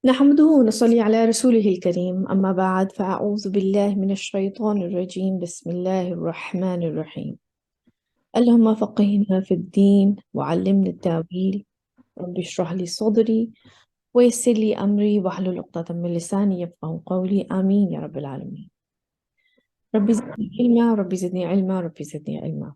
نحمده ونصلي على رسوله الكريم أما بعد فأعوذ بالله من الشيطان الرجيم بسم الله الرحمن الرحيم اللهم فقهنا في الدين وعلمنا التأويل رب اشرح لي صدري ويسر لي أمري واحلل عقدة من لساني يفقهوا قولي آمين يا رب العالمين رب زدني علما رب زدني علما رب زدني علما.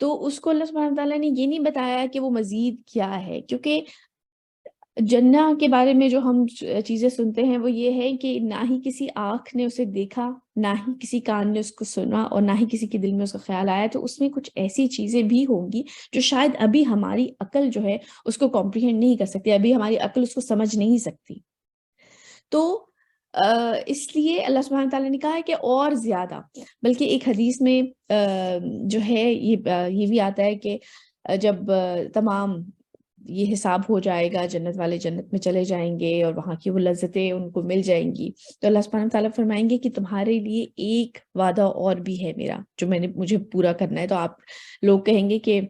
تو اس کو اللہ سبحانہ تعالیٰ نے یہ نہیں بتایا کہ وہ مزید کیا ہے، کیونکہ جنہ کے بارے میں جو ہم چیزیں سنتے ہیں وہ یہ ہے کہ نہ ہی کسی آنکھ نے اسے دیکھا، نہ ہی کسی کان نے اس کو سنا، اور نہ ہی کسی کے دل میں اس کا خیال آیا. تو اس میں کچھ ایسی چیزیں بھی ہوں گی جو شاید ابھی ہماری عقل جو ہے اس کو کمپریہینڈ نہیں کر سکتی، ابھی ہماری عقل اس کو سمجھ نہیں سکتی. تو اس لیے اللہ سبحانہ تعالیٰ نے کہا ہے کہ اور زیادہ، بلکہ ایک حدیث میں جو ہے یہ بھی آتا ہے کہ جب تمام یہ حساب ہو جائے گا، جنت والے جنت میں چلے جائیں گے اور وہاں کی وہ لذتیں ان کو مل جائیں گی، تو اللہ سبحانہ تعالیٰ فرمائیں گے کہ تمہارے لیے ایک وعدہ اور بھی ہے میرا جو مجھے پورا کرنا ہے. تو آپ لوگ کہیں گے کہ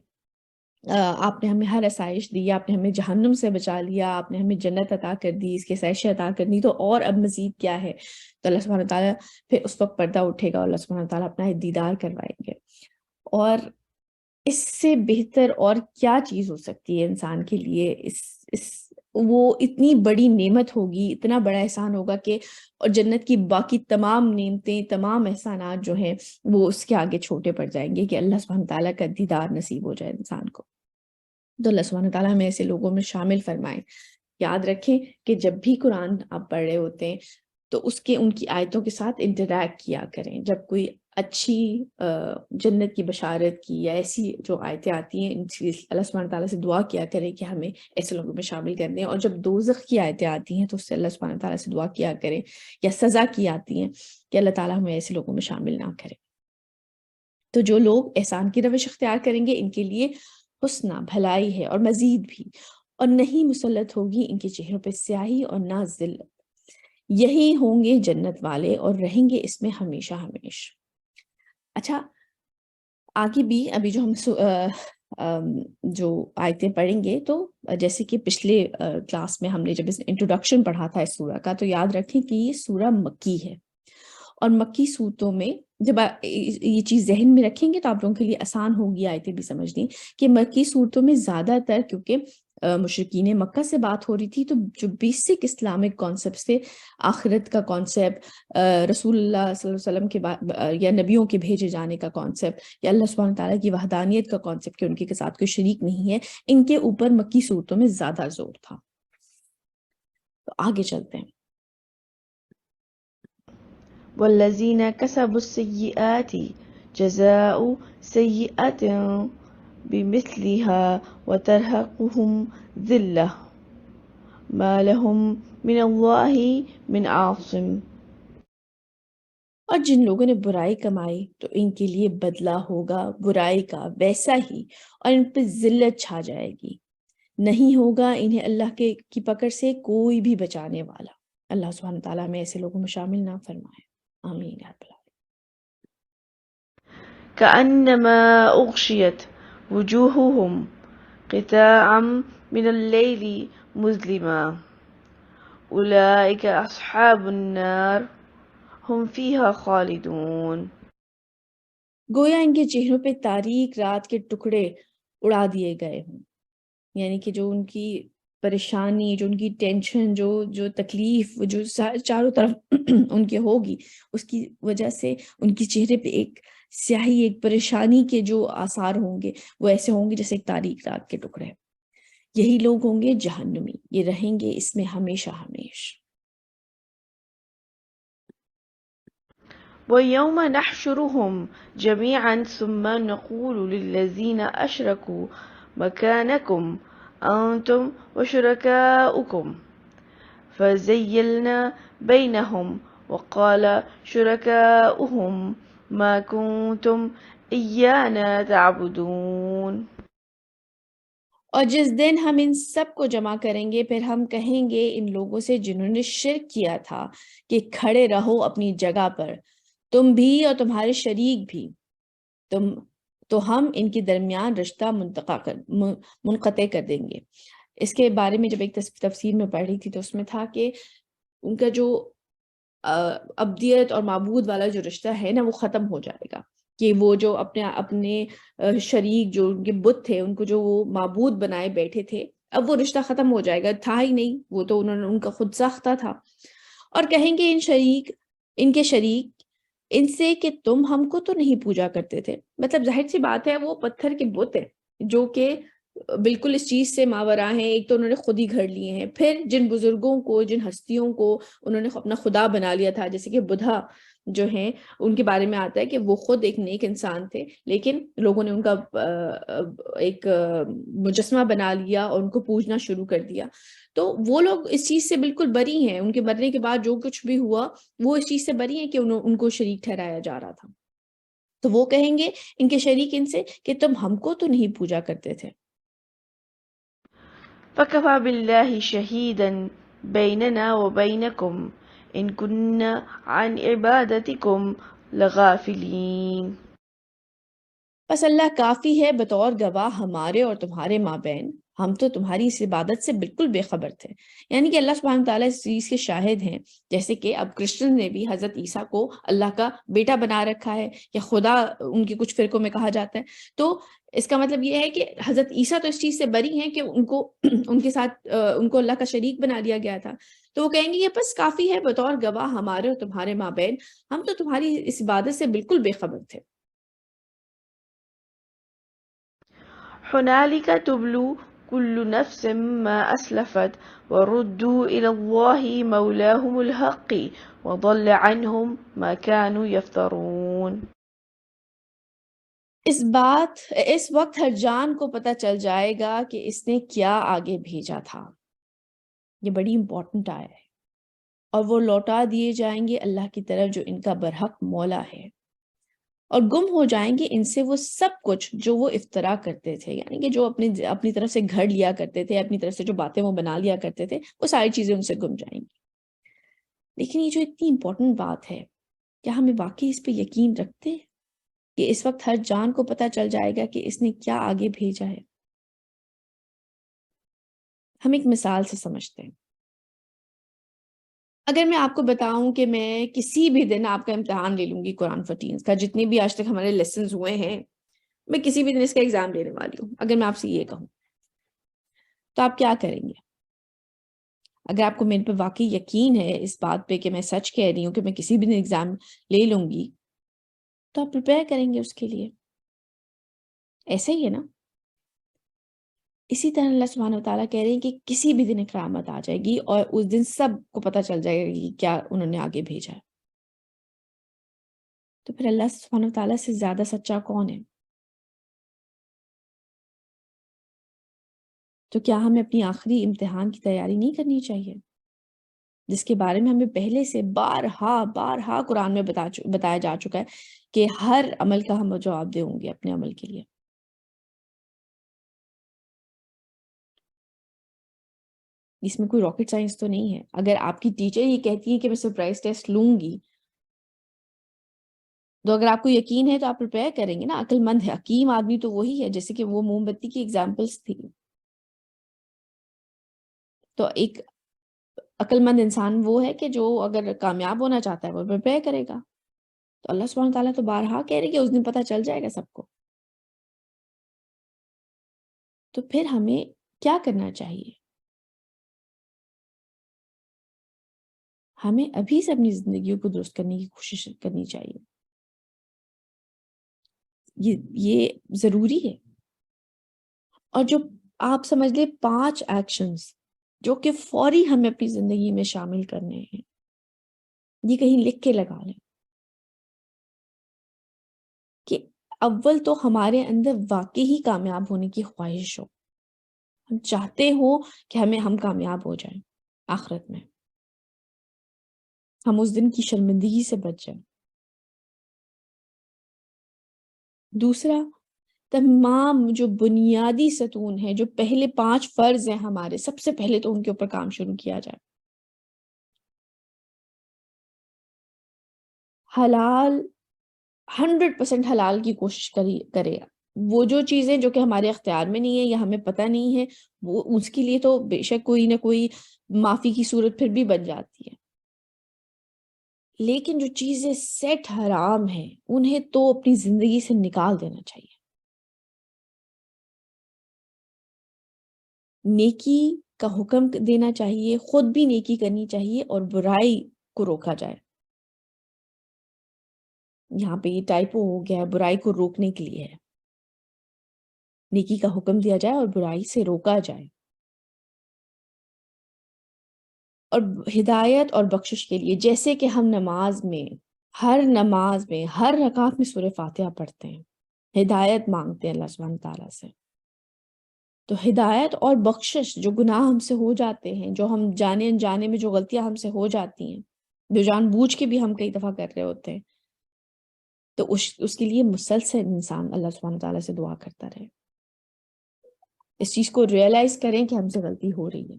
آپ نے ہمیں ہر آسائش دی، آپ نے ہمیں جہنم سے بچا لیا، آپ نے ہمیں جنت عطا کر دی، اس کی آسائشیں عطا کر دی، تو اور اب مزید کیا ہے؟ تو اللہ سبحانہ تعالیٰ پھر اس وقت پردہ اٹھے گا اور اللہ سبحانہ تعالیٰ اپنا دیدار کروائیں گے. اور اس سے بہتر اور کیا چیز ہو سکتی ہے انسان کے لیے؟ اس وہ اتنی بڑی نعمت ہوگی، اتنا بڑا احسان ہوگا کہ اور جنت کی باقی تمام نعمتیں، تمام احسانات جو ہیں وہ اس کے آگے چھوٹے پڑ جائیں گے کہ اللہ سبحانہ تعالیٰ کا دیدار نصیب ہو جائے انسان کو. تو اللہ سبحانہ تعالیٰ ہمیں ایسے لوگوں میں شامل فرمائیں. یاد رکھیں کہ جب بھی قرآن آپ پڑھ رہے ہوتے ہیں تو ان کی آیتوں کے ساتھ انٹریکٹ کیا کریں. جب کوئی اچھی جنت کی بشارت کی یا ایسی جو آیتیں آتی ہیں، ان سے اللہ سبحانہ تعالیٰ سے دعا کیا کریں کہ ہمیں ایسے لوگوں میں شامل کر دیں. اور جب دوزخ کی آیتیں آتی ہیں تو اس سے اللہ سبحانہ تعالیٰ سے دعا کیا کریں، یا سزا کی آتی ہیں کہ اللہ تعالیٰ ہمیں ایسے لوگوں میں شامل نہ کرے. تو جو لوگ احسان کی روش اختیار کریں گے ان کے لیے حسنہ، بھلائی ہے اور مزید بھی، اور نہیں مسلط ہوگی ان کے چہروں پہ سیاہی اور نہ ذلت. یہی ہوں گے جنت والے اور رہیں گے اس میں ہمیشہ ہمیشہ. اچھا، آگے بھی ابھی جو ہم جو آیتیں پڑھیں گے، تو جیسے کہ پچھلے کلاس میں ہم نے جب اس انٹروڈکشن پڑھا تھا اس سورہ کا، تو یاد رکھیں کہ یہ سورہ مکی ہے. اور مکی صورتوں میں جب یہ چیز ذہن میں رکھیں گے تو آپ لوگوں کے لیے آسان ہوگی آیتیں بھی سمجھنی، کہ مکی صورتوں میں زیادہ تر کیونکہ مشرکین مکہ سے بات ہو رہی تھی، تو جو بیسک اسلامک کانسیپٹس تھے، آخرت کا کانسیپٹ، رسول اللہ صلی اللہ علیہ وسلم کے یا نبیوں کے بھیجے جانے کا کانسیپٹ، یا اللہ سبحانہ تعالیٰ کی وحدانیت کا کانسیپٹ کہ ان کے ساتھ کوئی شریک نہیں ہے، ان کے اوپر مکی صورتوں میں زیادہ زور تھا. تو آگے چلتے ہیں. والذین کسبوا السیئات جزاء سیئة بمثلها وترهقهم ذلة ما لهم من اللہ من عاصم. اور جن لوگوں نے برائی کمائی تو ان کے لیے بدلہ ہوگا برائی کا ویسا ہی، اور ان پہ ذلت چھا جائے گی، نہیں ہوگا انہیں اللہ کی پکڑ سے کوئی بھی بچانے والا. اللہ سبحانہ تعالیٰ ہمیں ایسے لوگوں میں شامل نہ فرمائے. آمین یا رب العالمین. كأنما أغشيت وجوههم قطاعا من الليل مظلما أولئك أصحاب النار هم فيها خالدون. گویا ان کے چہروں پہ تاریک رات کے ٹکڑے اڑا دیے گئے ہوں، یعنی کہ جو ان کی پریشانی، جو ان کی ٹینشن، جو تکلیف جو چاروں طرف ان کے ہوگی، اس کی وجہ سے ان کی چہرے پہ ایک سیاہی، ایک پریشانی کے جو آثار ہوں گے وہ ایسے ہوں گے جیسے ایک تاریک رات کے ٹکڑے. یہی لوگ ہوں گے جہنمی، یہ رہیں گے اس میں ہمیشہ ہمیشہ. ويوم نحشرهم جميعا ثم نقول للذين أشركوا مكانكم أنتم وشركاؤكم فزيلنا بينهم وقال شركاؤهم ما كنتم إيانا تعبدون. اور جس دن ہم ان سب کو جمع کریں گے، پھر ہم کہیں گے ان لوگوں سے جنہوں نے شرک کیا تھا کہ کھڑے رہو اپنی جگہ پر، تم بھی اور تمہارے شریک بھی، تو ہم ان کے درمیان رشتہ منقطع کر دیں گے. اس کے بارے میں جب ایک تفسیر میں پڑھ رہی تھی تو اس میں تھا کہ ان کا جو ابدیت اور معبود والا جو رشتہ ہے نا، وہ ختم ہو جائے گا، کہ وہ جو اپنے شریک جو ان کے بت تھے، ان کو جو وہ معبود بنائے بیٹھے تھے، اب وہ رشتہ ختم ہو جائے گا، تھا ہی نہیں، وہ تو انہوں نے ان کا خود ساختہ تھا. اور کہیں گے ان کے شریک ان سے کہ تم ہم کو تو نہیں پوجا کرتے تھے. مطلب ظاہر سی بات ہے وہ پتھر کے بت ہیں جو کہ بالکل اس چیز سے ماورا ہیں. ایک تو انہوں نے خود ہی گھڑ لیے ہیں, پھر جن بزرگوں کو, جن ہستیوں کو انہوں نے اپنا خدا بنا لیا تھا, جیسے کہ بدھا جو ہیں, ان کے بارے میں آتا ہے کہ وہ خود ایک نیک انسان تھے, لیکن لوگوں نے ان کا ایک مجسمہ بنا لیا اور ان کو پوجنا شروع کر دیا. تو وہ لوگ اس چیز سے بالکل بری ہیں. ان کے مرنے کے بعد جو کچھ بھی ہوا وہ اس چیز سے بری ہیں کہ ان کو شریک ٹھہرایا جا رہا تھا. تو وہ کہیں گے ان کے شریک ان سے کہ تم ہم کو تو نہیں پوجا کرتے تھے. فكفى بالله شهيدا بيننا وبينكم إن كنا عن عبادتكم لغافلين. بس اللہ کافی ہے بطور گواہ ہمارے اور تمہارے مابین, ہم تو تمہاری اس عبادت سے بالکل بے خبر تھے. یعنی کہ اللہ سبحانہ تعالیٰ اس چیز کے شاہد ہیں. جیسے کہ اب کرسچن نے بھی حضرت عیسیٰ کو اللہ کا بیٹا بنا رکھا ہے, یا خدا ان کے کچھ فرقوں میں کہا جاتا ہے. تو اس کا مطلب یہ ہے کہ حضرت عیسیٰ تو اس چیز سے بری ہیں کہ ان کو ان کے ساتھ ان کو اللہ کا شریک بنا دیا گیا تھا. تو وہ کہیں گے یہ بس کافی ہے بطور گواہ ہمارے اور تمہارے مابین, ہم تو تمہاری اس عبادت سے بالکل بے خبر تھے. هنالك تبلو كل نفس ما أسلفت وردوا إلى الله مولاهم الحق وضل عنهم ما كانوا يفترون. اس وقت ہر جان کو پتہ چل جائے گا کہ اس نے کیا آگے بھیجا تھا. یہ بڑی امپورٹنٹ آیا ہے. اور وہ لوٹا دیے جائیں گے اللہ کی طرف جو ان کا برحق مولا ہے, اور گم ہو جائیں گے ان سے وہ سب کچھ جو وہ افترا کرتے تھے. یعنی کہ جو اپنی طرف سے گھڑ لیا کرتے تھے, اپنی طرف سے جو باتیں وہ بنا لیا کرتے تھے, وہ ساری چیزیں ان سے گم جائیں گی. لیکن یہ جو اتنی امپورٹنٹ بات ہے, کیا ہمیں واقعی اس پہ یقین رکھتے ہیں کہ اس وقت ہر جان کو پتہ چل جائے گا کہ اس نے کیا آگے بھیجا ہے؟ ہم ایک مثال سے سمجھتے ہیں. اگر میں آپ کو بتاؤں کہ میں کسی بھی دن آپ کا امتحان لے لوں گی قرآن 14 کا, جتنے بھی آج تک ہمارے لیسنز ہوئے ہیں, میں کسی بھی دن اس کا ایگزام لینے والی ہوں, اگر میں آپ سے یہ کہوں تو آپ کیا کریں گے؟ اگر آپ کو میرے پہ واقعی یقین ہے اس بات پہ کہ میں سچ کہہ رہی ہوں کہ میں کسی بھی دن ایگزام لے لوں گی, تو آپ پریپیئر کریں گے اس کے لیے. ایسا ہی ہے نا؟ اسی طرح اللہ سبحانہ و تعالیٰ کہہ رہے ہیں کہ کسی بھی دن قیامت آ جائے گی اور اس دن سب کو پتہ چل جائے گا کہ کیا انہوں نے آگے بھیجا ہے. تو پھر اللہ سبحانہ و تعالیٰ سے زیادہ سچا کون ہے؟ تو کیا ہمیں اپنی آخری امتحان کی تیاری نہیں کرنی چاہیے, جس کے بارے میں ہمیں پہلے سے بارہا قرآن میں بتایا جا چکا ہے کہ ہر عمل کا ہم جواب دیں گے اپنے عمل کے لیے. اس میں کوئی راکٹ سائنس تو نہیں ہے. اگر آپ کی ٹیچر یہ کہتی ہے کہ میں سرپرائز ٹیسٹ لوں گی, تو اگر آپ کو یقین ہے تو آپ پریپیئر کریں گے نا. عقل مند ہے, حکیم آدمی تو وہی ہے, جیسے کہ وہ موم بتی کی ایگزامپلس تھی. تو ایک عقل مند انسان وہ ہے کہ جو اگر کامیاب ہونا چاہتا ہے وہ پریپیئر کرے گا. تو اللہ سبحانہ تعالیٰ تو بارہا کہہ رہے کہ اس دن پتہ چل جائے گا سب کو. تو پھر ہمیں کیا کرنا چاہیے؟ ہمیں ابھی سے اپنی زندگیوں کو درست کرنے کی کوشش کرنی چاہیے. یہ ضروری ہے. اور جو آپ سمجھ لیں 5 ایکشنز جو کہ فوری ہمیں اپنی زندگی میں شامل کرنے ہیں, یہ کہیں لکھ کے لگا لیں کہ اول تو ہمارے اندر واقعی کامیاب ہونے کی خواہش ہو. ہم چاہتے ہو کہ ہم کامیاب ہو جائیں آخرت میں, ہم اس دن کی شرمندگی سے بچ جائیں. دوسرا, تمام جو بنیادی ستون ہیں, جو پہلے 5 فرض ہیں ہمارے, سب سے پہلے تو ان کے اوپر کام شروع کیا جائے. حلال 100% حلال کی کوشش کرے. وہ جو چیزیں جو کہ ہمارے اختیار میں نہیں ہے یا ہمیں پتہ نہیں ہے, وہ اس کے لیے تو بے شک کوئی نہ کوئی معافی کی صورت پھر بھی بن جاتی ہے. لیکن جو چیزیں سیٹ حرام ہیں انہیں تو اپنی زندگی سے نکال دینا چاہیے. نیکی کا حکم دینا چاہیے, خود بھی نیکی کرنی چاہیے, اور برائی کو روکا جائے. یہاں پہ یہ ٹائپو ہو گیا ہے، برائی کو روکنے کے لیے ہے، نیکی کا حکم دیا جائے اور برائی سے روکا جائے، اور ہدایت اور بخشش کے لیے، جیسے کہ ہم نماز میں ہر رکعت میں سورہ فاتحہ پڑھتے ہیں، ہدایت مانگتے ہیں اللہ سبحانہ تعالیٰ سے، تو ہدایت اور بخشش، جو گناہ ہم سے ہو جاتے ہیں، جو ہم جانے انجانے میں جو غلطیاں ہم سے ہو جاتی ہیں، جو جان بوجھ کے بھی ہم کئی دفعہ کر رہے ہوتے ہیں، تو اس کے لیے مسلسل انسان اللہ سبحانہ تعالیٰ سے دعا کرتا رہے، اس چیز کو ریئلائز کریں کہ ہم سے غلطی ہو رہی ہے۔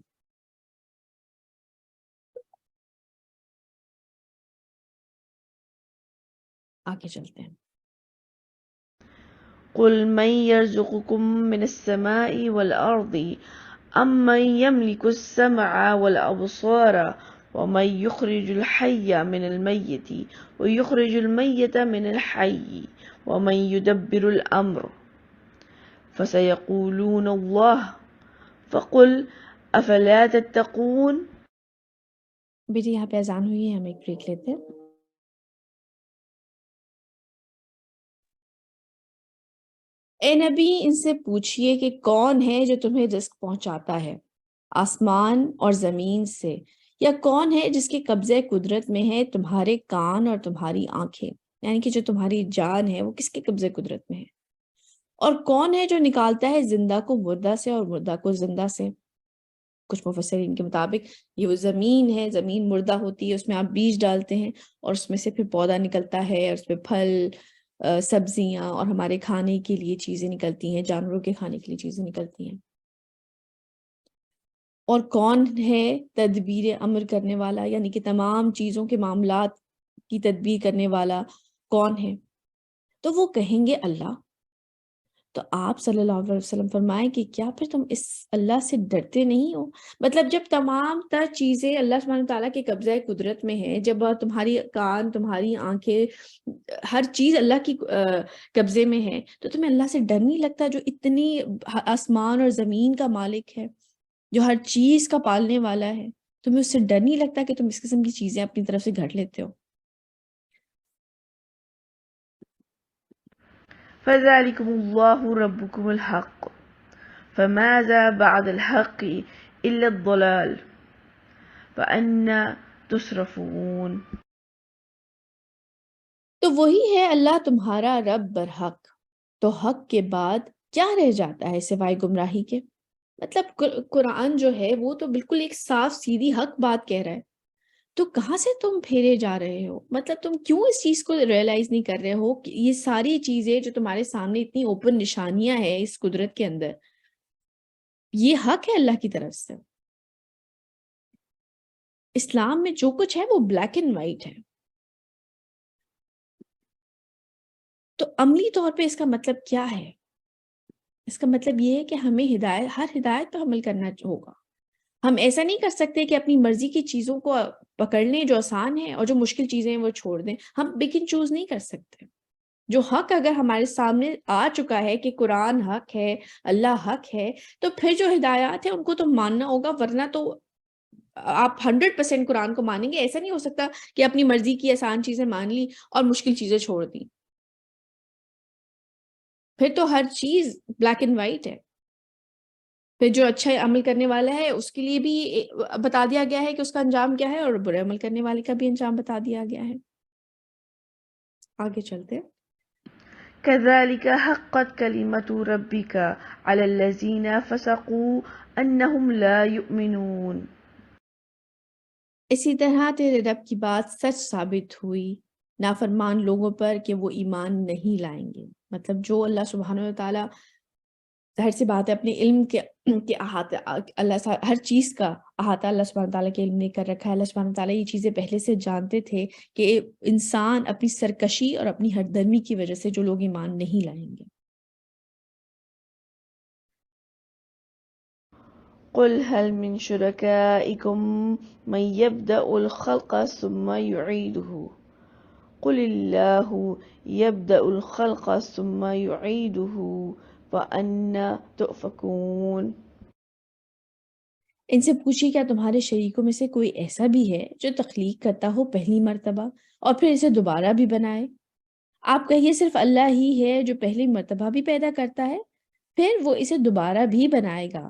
آگے چلتے ہیں۔ قل من يرزقكم من السماء والأرض أم من يملك السمع والأبصار ومن يخرج الحي من الميت ويخرج الميت من الحي ومن يدبر الأمر فسيقولون الله فقل أفلا تتقون۔ بیٹی یہاں پہ اذان ہوئی ہے، ہم ایک بریک لیتے ہیں۔ اے نبی، ان سے پوچھئے کہ کون ہے جو تمہیں رزق پہنچاتا ہے آسمان اور زمین سے، یا کون ہے جس کے قبضے قدرت میں ہے تمہارے کان اور تمہاری آنکھیں، یعنی کہ جو تمہاری جان ہے وہ کس کے قبضے قدرت میں ہے، اور کون ہے جو نکالتا ہے زندہ کو مردہ سے اور مردہ کو زندہ سے۔ کچھ مفسرین کے مطابق یہ وہ زمین ہے، زمین مردہ ہوتی ہے، اس میں آپ بیج ڈالتے ہیں اور اس میں سے پھر پودا نکلتا ہے، اور اس میں پھل، سبزیاں اور ہمارے کھانے کے لیے چیزیں نکلتی ہیں، جانوروں کے کھانے کے لیے چیزیں نکلتی ہیں۔ اور کون ہے تدبیر امر کرنے والا، یعنی کہ تمام چیزوں کے معاملات کی تدبیر کرنے والا کون ہے؟ تو وہ کہیں گے اللہ۔ تو آپ صلی اللہ علیہ وسلم فرمائیں کہ کیا پھر تم اس اللہ سے ڈرتے نہیں ہو؟ مطلب جب تمام تر چیزیں اللہ سبحانہ تعالیٰ کے قبضہ قدرت میں ہیں، جب تمہاری کان، تمہاری آنکھیں، ہر چیز اللہ کی قبضے میں ہے، تو تمہیں اللہ سے ڈر نہیں لگتا جو اتنی آسمان اور زمین کا مالک ہے، جو ہر چیز کا پالنے والا ہے؟ تمہیں اس سے ڈر نہیں لگتا کہ تم اس قسم کی چیزیں اپنی طرف سے گھڑ لیتے ہو؟ فذلكم الله ربكم الحق فماذا بعد الحق إلا الضلال فأنا تصرفون۔ تو وہی ہے اللہ تمہارا رب برحق، تو حق کے بعد کیا رہ جاتا ہے سوائے گمراہی کے؟ مطلب قرآن جو ہے وہ تو بالکل ایک صاف سیدھی حق بات کہہ رہا ہے، تو کہاں سے تم پھیرے جا رہے ہو؟ مطلب تم کیوں اس چیز کو ریئلائز نہیں کر رہے ہو کہ یہ ساری چیزیں جو تمہارے سامنے اتنی اوپن نشانیاں ہیں اس قدرت کے اندر، یہ حق ہے اللہ کی طرف سے۔ اسلام میں جو کچھ ہے وہ بلیک اینڈ وائٹ ہے۔ تو عملی طور پہ اس کا مطلب کیا ہے؟ اس کا مطلب یہ ہے کہ ہمیں ہر ہدایت پر عمل کرنا ہوگا۔ ہم ایسا نہیں کر سکتے کہ اپنی مرضی کی چیزوں کو پکڑ لیں جو آسان ہیں اور جو مشکل چیزیں ہیں وہ چھوڑ دیں۔ ہم پک اینڈ چوز نہیں کر سکتے۔ جو حق اگر ہمارے سامنے آ چکا ہے کہ قرآن حق ہے، اللہ حق ہے، تو پھر جو ہدایات ہیں ان کو تو ماننا ہوگا، ورنہ تو آپ 100% قرآن کو مانیں گے۔ ایسا نہیں ہو سکتا کہ اپنی مرضی کی آسان چیزیں مان لی اور مشکل چیزیں چھوڑ دی، پھر تو ہر چیز بلیک اینڈ وائٹ ہے۔ پھر جو اچھا عمل کرنے والا ہے اس کے لیے بھی بتا دیا گیا ہے کہ اس کا انجام کیا ہے، اور برے عمل کرنے والے کا بھی انجام بتا دیا گیا ہے۔ آگے چلتے ہیں۔ كذلك حقت كلمة ربك على الذين فسقوا أنهم لا يؤمنون۔ اسی طرح تیرے رب کی بات سچ ثابت ہوئی نافرمان لوگوں پر کہ وہ ایمان نہیں لائیں گے۔ مطلب جو اللہ سبحانہ و تعالیٰ، ظاہر سی بات ہے اپنے علم کے احاطہ، اللہ ہر چیز کا احاطہ اللہ سبحانہ تعالیٰ کے علم نے کر رکھا ہے۔ اللہ سبحانہ تعالیٰ یہ چیزیں پہلے سے جانتے تھے کہ انسان اپنی سرکشی اور اپنی ہٹ درمی کی وجہ سے جو لوگ ایمان نہیں لائیں گے۔ قل هل من شركائكم من يبدأ الخلق ثم يعيده قل الله يبدأ الخلق ثم يعيده فأنا تؤفكون۔ ان سے پوچھیے کیا تمہارے شریکوں میں سے کوئی ایسا بھی ہے جو تخلیق کرتا ہو پہلی مرتبہ اور پھر اسے دوبارہ بھی بنائے؟ آپ کہیے صرف اللہ ہی ہے جو پہلی مرتبہ بھی پیدا کرتا ہے، پھر وہ اسے دوبارہ بھی بنائے گا،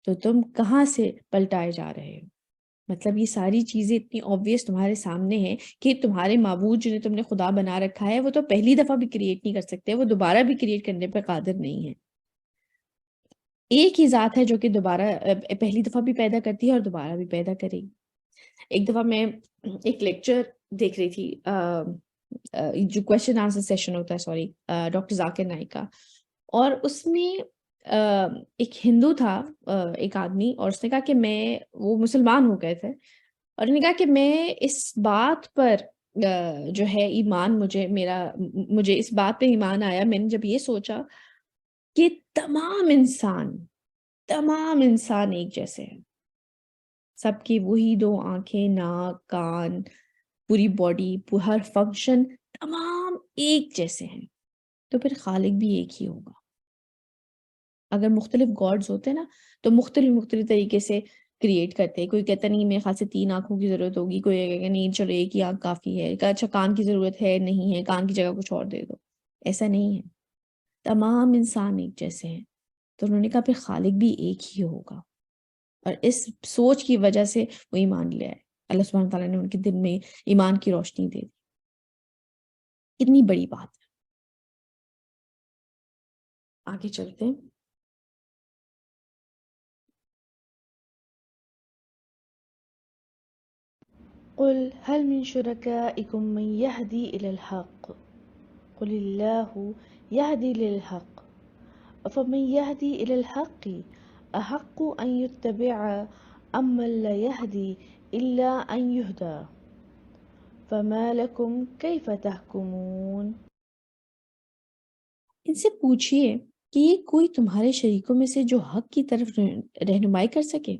تو تم کہاں سے پلٹائے جا رہے ہو؟ مطلب یہ ساری چیزیں اتنی obvious تمہارے سامنے ہیں کہ تمہارے معبود جنہیں تم نے خدا بنا رکھا ہے وہ تو پہلی دفعہ بھی کریٹ نہیں کر سکتے، وہ دوبارہ بھی کریٹ کرنے پہ قادر نہیں ہے۔ ایک ہی ذات ہے جو کہ دوبارہ پہلی دفعہ بھی پیدا کرتی ہے اور دوبارہ بھی پیدا کرے گی۔ ایک دفعہ میں ایک لیکچر دیکھ رہی تھی، جو کوشچن آنسر سیشن ہوتا ہے، سوری، ڈاکٹر ذاکر نائک کا، اور اس میں ایک ہندو تھا، ایک آدمی، اور اس نے کہا کہ وہ مسلمان ہو گئے تھے، اور انہوں نے کہا کہ میں اس بات پر جو ہے ایمان، مجھے اس بات پہ ایمان آیا، میں نے جب یہ سوچا کہ تمام انسان ایک جیسے ہیں، سب کی وہی دو آنکھیں، ناک، کان، پوری باڈی، ہر فنکشن تمام ایک جیسے ہیں، تو پھر خالق بھی ایک ہی ہوگا۔ اگر مختلف گاڈز ہوتے نا تو مختلف طریقے سے کریٹ کرتے ہیں۔ کوئی کہتا نہیں میرے خیال سے 3 آنکھوں کی ضرورت ہوگی، کوئی کہے نہیں چلو ایک ہی آنکھ کافی ہے، اچھا کان کی ضرورت ہے، نہیں ہے، کان کی جگہ کچھ اور دے دو۔ ایسا نہیں ہے، تمام انسان ایک جیسے ہیں، تو انہوں نے کہا پھر خالق بھی ایک ہی ہوگا، اور اس سوچ کی وجہ سے وہ ایمان لے آئے۔ اللہ سبحانہ تعالیٰ نے ان کے دل میں ایمان کی روشنی دے دی۔ کتنی بڑی بات ہے۔ آگے چلتے ہیں۔ قل هل من شركائكم من يهدي إلى الحق قل الله يهدي للحق أفمن يهدي إلى الحق أحق أن يتبع أم من لا يهدي إلا أن يهدى فما لكم كيف تحكمون۔ ان سے پوچھئے کہ یہ کوئی تمہارے شریکوں میں سے جو حق کی طرف رہنمائی کر سکے؟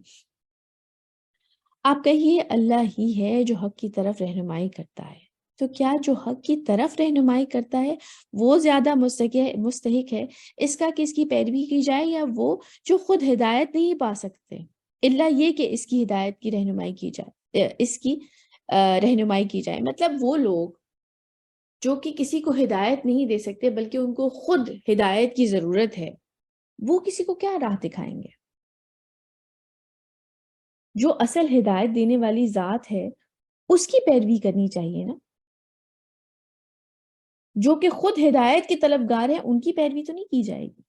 آپ کہیے اللہ ہی ہے جو حق کی طرف رہنمائی کرتا ہے، تو کیا جو حق کی طرف رہنمائی کرتا ہے وہ زیادہ مستحق ہے اس کا کہ اس کی پیروی کی جائے، یا وہ جو خود ہدایت نہیں پا سکتے اللہ یہ کہ اس کی ہدایت کی رہنمائی کی جائے، اس کی رہنمائی کی جائے؟ مطلب وہ لوگ جو کہ کسی کو ہدایت نہیں دے سکتے بلکہ ان کو خود ہدایت کی ضرورت ہے، وہ کسی کو کیا راہ دکھائیں گے؟ جو اصل ہدایت دینے والی ذات ہے اس کی پیروی کرنی چاہیے نا۔ جو کہ خود ہدایت کے طلبگار ہیں ان کی پیروی تو نہیں کی جائے گی۔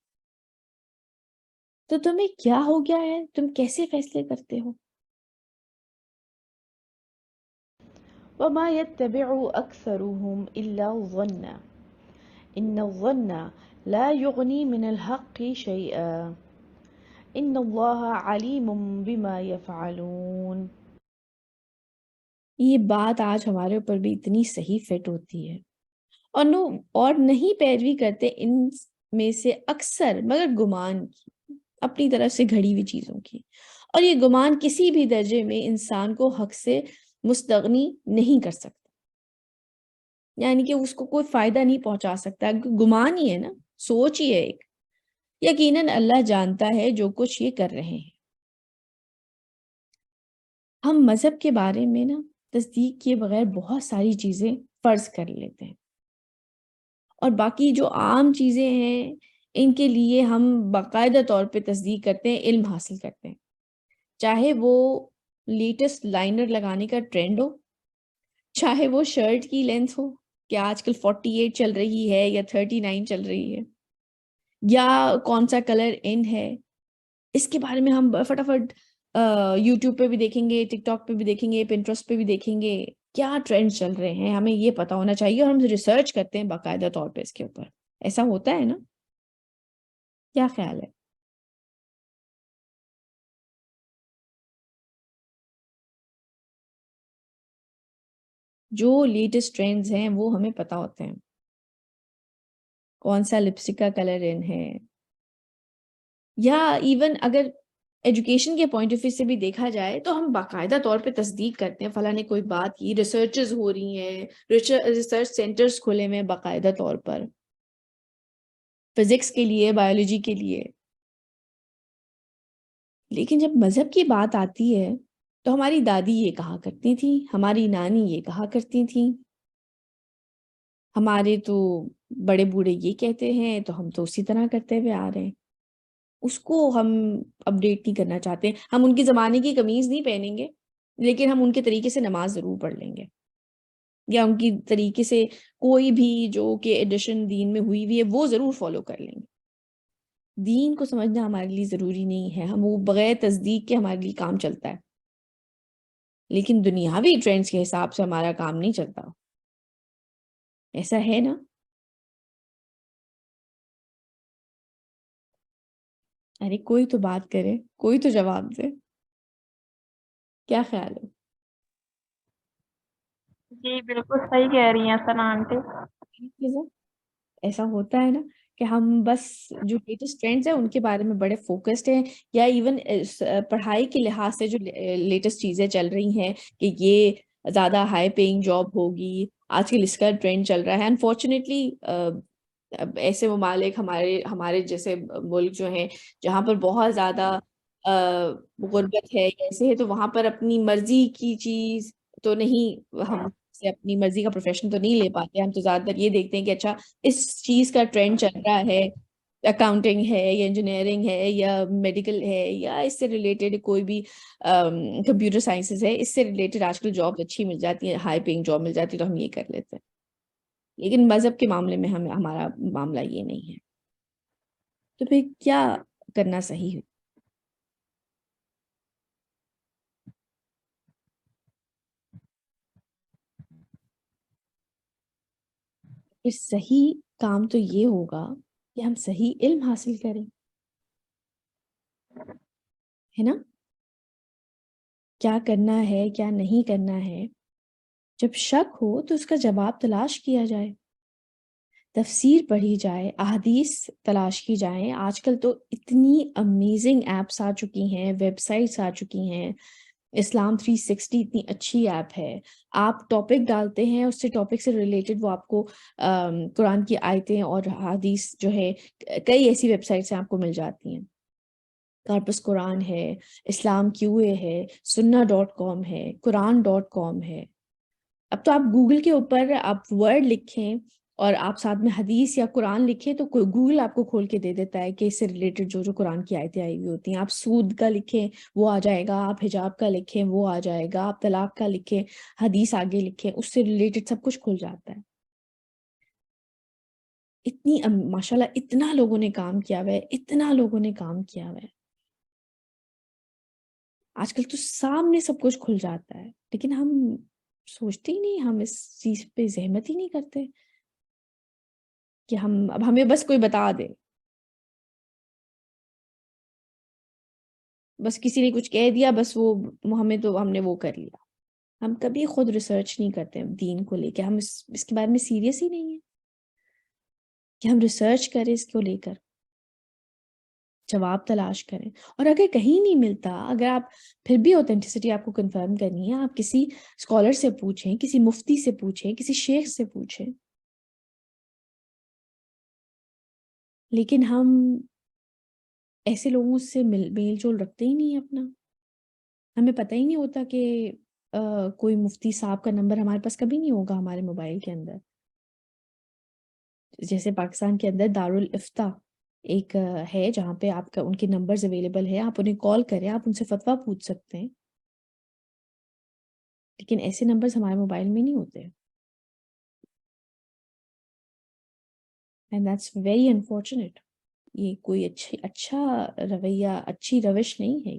تو تمہیں کیا ہو گیا ہے؟ تم کیسے فیصلے کرتے ہو؟ وما يتبع أكثرهم إلا الظن إن الظن لا يغني من الحق شيئا إن الله عليم بما يفعلون۔ یہ بات آج ہمارے اوپر بھی اتنی صحیح فٹ ہوتی ہے، اور نہیں پیروی کرتے ان میں سے اکثر مگر گمان کی، اپنی طرف سے گھڑی ہوئی چیزوں کی، اور یہ گمان کسی بھی درجے میں انسان کو حق سے مستغنی نہیں کر سکتا، یعنی کہ اس کو کوئی فائدہ نہیں پہنچا سکتا، گمان ہی ہے نا، سوچ ہی ہے ایک۔ یقیناً اللہ جانتا ہے جو کچھ یہ کر رہے ہیں۔ ہم مذہب کے بارے میں نا تصدیق کیے بغیر بہت ساری چیزیں فرض کر لیتے ہیں، اور باقی جو عام چیزیں ہیں ان کے لیے ہم باقاعدہ طور پہ تصدیق کرتے ہیں، علم حاصل کرتے ہیں، چاہے وہ لیٹسٹ لائنر لگانے کا ٹرینڈ ہو، چاہے وہ شرٹ کی لینتھ ہو کہ آج کل 48 چل رہی ہے یا 39 چل رہی ہے، یا کون سا کلر ان ہے، اس کے بارے میں ہم فٹافٹ یوٹیوب پہ بھی دیکھیں گے، ٹک ٹاک پہ بھی دیکھیں گے، پنٹرسٹ پہ بھی دیکھیں گے کیا ٹرینڈ چل رہے ہیں، ہمیں یہ پتا ہونا چاہیے، اور ہم ریسرچ کرتے ہیں باقاعدہ طور پہ اس کے اوپر۔ ایسا ہوتا ہے نا؟ کیا خیال ہے؟ جو لیٹسٹ ٹرینڈز ہیں وہ ہمیں پتا ہوتے ہیں، کون سا لپسٹک کا کلر ان ہے، یا ایون اگر ایجوکیشن کے پوائنٹ آف ویو سے بھی دیکھا جائے تو ہم باقاعدہ طور پہ تصدیق کرتے ہیں، فلاں نے کوئی بات کی، ریسرچز ہو رہی ہیں، ریسرچ سینٹرز کھولے ہوئے ہیں باقاعدہ طور پر فزکس کے لیے، بایولوجی کے لیے۔ لیکن جب مذہب کی بات آتی ہے تو ہماری دادی یہ کہا کرتی تھی، ہماری نانی یہ کہا کرتی تھیں، ہمارے تو بڑے بوڑھے یہ کہتے ہیں تو ہم تو اسی طرح کرتے ہوئے آ رہے ہیں، اس کو ہم اپڈیٹ نہیں کرنا چاہتے. ہم ان کے زمانے کی قمیض نہیں پہنیں گے، لیکن ہم ان کے طریقے سے نماز ضرور پڑھ لیں گے، یا ان کی طریقے سے کوئی بھی جو کہ ایڈیشن دین میں ہوئی ہوئی ہے وہ ضرور فالو کر لیں گے. دین کو سمجھنا ہمارے لیے ضروری نہیں ہے، ہم وہ بغیر تصدیق کے ہمارے لیے کام چلتا ہے، لیکن دنیاوی ٹرینڈز کے حساب سے ہمارا کام نہیں چلتا. ایسا ہے نا؟ ارے کوئی تو بات کرے، کوئی تو جواب دے. کیا خیال ہے؟ جی بالکل صحیح کہہ رہی ہیں سنا آنٹی. ایسا ہوتا ہے نا کہ ہم بس جو لیٹسٹ ٹرینڈز ہیں ان کے بارے میں بڑے فوکسڈ ہیں، یا ایون پڑھائی کے لحاظ سے جو لیٹسٹ چیزیں چل رہی ہیں کہ یہ زیادہ ہائی پیئنگ جاب ہوگی، آج کل اس کا ٹرینڈ چل رہا ہے. انفارچونیٹلی ایسے ممالک ہمارے جیسے ملک جو ہیں جہاں پر بہت زیادہ غربت ہے ایسے ہے، تو وہاں پر اپنی مرضی کی چیز تو نہیں، ہم سے اپنی مرضی کا پروفیشن تو نہیں لے پاتے. ہم تو زیادہ تر یہ دیکھتے ہیں کہ اچھا اس چیز کا ٹرینڈ چل رہا ہے، اکاؤنٹنگ ہے یا انجینئرنگ ہے یا میڈیکل ہے یا اس سے ریلیٹڈ کوئی بھی کمپیوٹر سائنسز ہے، اس سے ریلیٹڈ آج کل جاب اچھی مل جاتی ہے، ہائی پینگ جاب مل جاتی ہے، تو ہم یہ کر لیتے ہیں. لیکن مذہب کے معاملے میں ہمارا معاملہ یہ نہیں ہے. تو پھر کیا کرنا صحیح ہے؟ پھر صحیح کام تو یہ ہوگا کہ ہم صحیح علم حاصل کریں، ہے نا؟ کیا کرنا ہے کیا نہیں کرنا ہے، جب شک ہو تو اس کا جواب تلاش کیا جائے، تفسیر پڑھی جائے، احادیث تلاش کی جائیں. آج کل تو اتنی امیزنگ ایپس آ چکی ہیں، ویب سائٹس آ چکی ہیں. اسلام 360 اتنی اچھی ایپ ہے، آپ ٹاپک ڈالتے ہیں، اس سے ٹاپک سے ریلیٹڈ وہ آپ کو قرآن کی آیتیں اور حدیث جو ہے کئی ایسی ویب سائٹس ہیں آپ کو مل جاتی ہیں. کارپس قرآن ہے، اسلام کیو اے ہے، سنہ.com ہے، قرآن.com ہے. اب تو آپ گوگل کے اوپر آپ ورڈ لکھیں اور آپ ساتھ میں حدیث یا قرآن لکھیں تو گوگل آپ کو کھول کے دے دیتا ہے کہ اس سے ریلیٹڈ جو قرآن کی آیتیں آئی ہوئی ہوتی ہیں. آپ سود کا لکھیں وہ آ جائے گا، آپ حجاب کا لکھیں وہ آ جائے گا، آپ طلاق کا لکھیں، حدیث آگے لکھیں، اس سے ریلیٹڈ سب کچھ کھل جاتا ہے. اتنی ماشاءاللہ اتنا لوگوں نے کام کیا ہوا ہے، اتنا لوگوں نے کام کیا ہوا ہے. آج کل تو سامنے سب کچھ کھل جاتا ہے، لیکن ہم سوچتے ہی نہیں، ہم اس چیز پہ زحمت ہی نہیں کرتے کہ اب ہمیں بس کوئی بتا دے، بس کسی نے کچھ کہہ دیا، بس وہ ہم نے وہ کر لیا. ہم کبھی خود ریسرچ نہیں کرتے دین کو لے کے، ہم اس کے بارے میں سیریس ہی نہیں ہے کہ ہم ریسرچ کریں اس کو لے کر، جواب تلاش کریں. اور اگر کہیں نہیں ملتا، اگر آپ پھر بھی اوتھینٹسٹی آپ کو کنفرم کرنی ہے، آپ کسی اسکالر سے پوچھیں، کسی مفتی سے پوچھیں، کسی شیخ سے پوچھیں. لیکن ہم ایسے لوگوں سے میل جول رکھتے ہی نہیں ہے اپنا. ہمیں پتہ ہی نہیں ہوتا کہ کوئی مفتی صاحب کا نمبر ہمارے پاس کبھی نہیں ہوگا ہمارے موبائل کے اندر. جیسے پاکستان کے اندر دارالافتاء ایک ہے جہاں پہ آپ کا ان کے نمبرز اویلیبل ہے، آپ انہیں کال کریں، آپ ان سے فتویٰ پوچھ سکتے ہیں. لیکن ایسے نمبرز ہمارے موبائل میں نہیں ہوتے. And that's very unfortunate. یہ کوئی اچھا رویہ، اچھی روش نہیں ہے.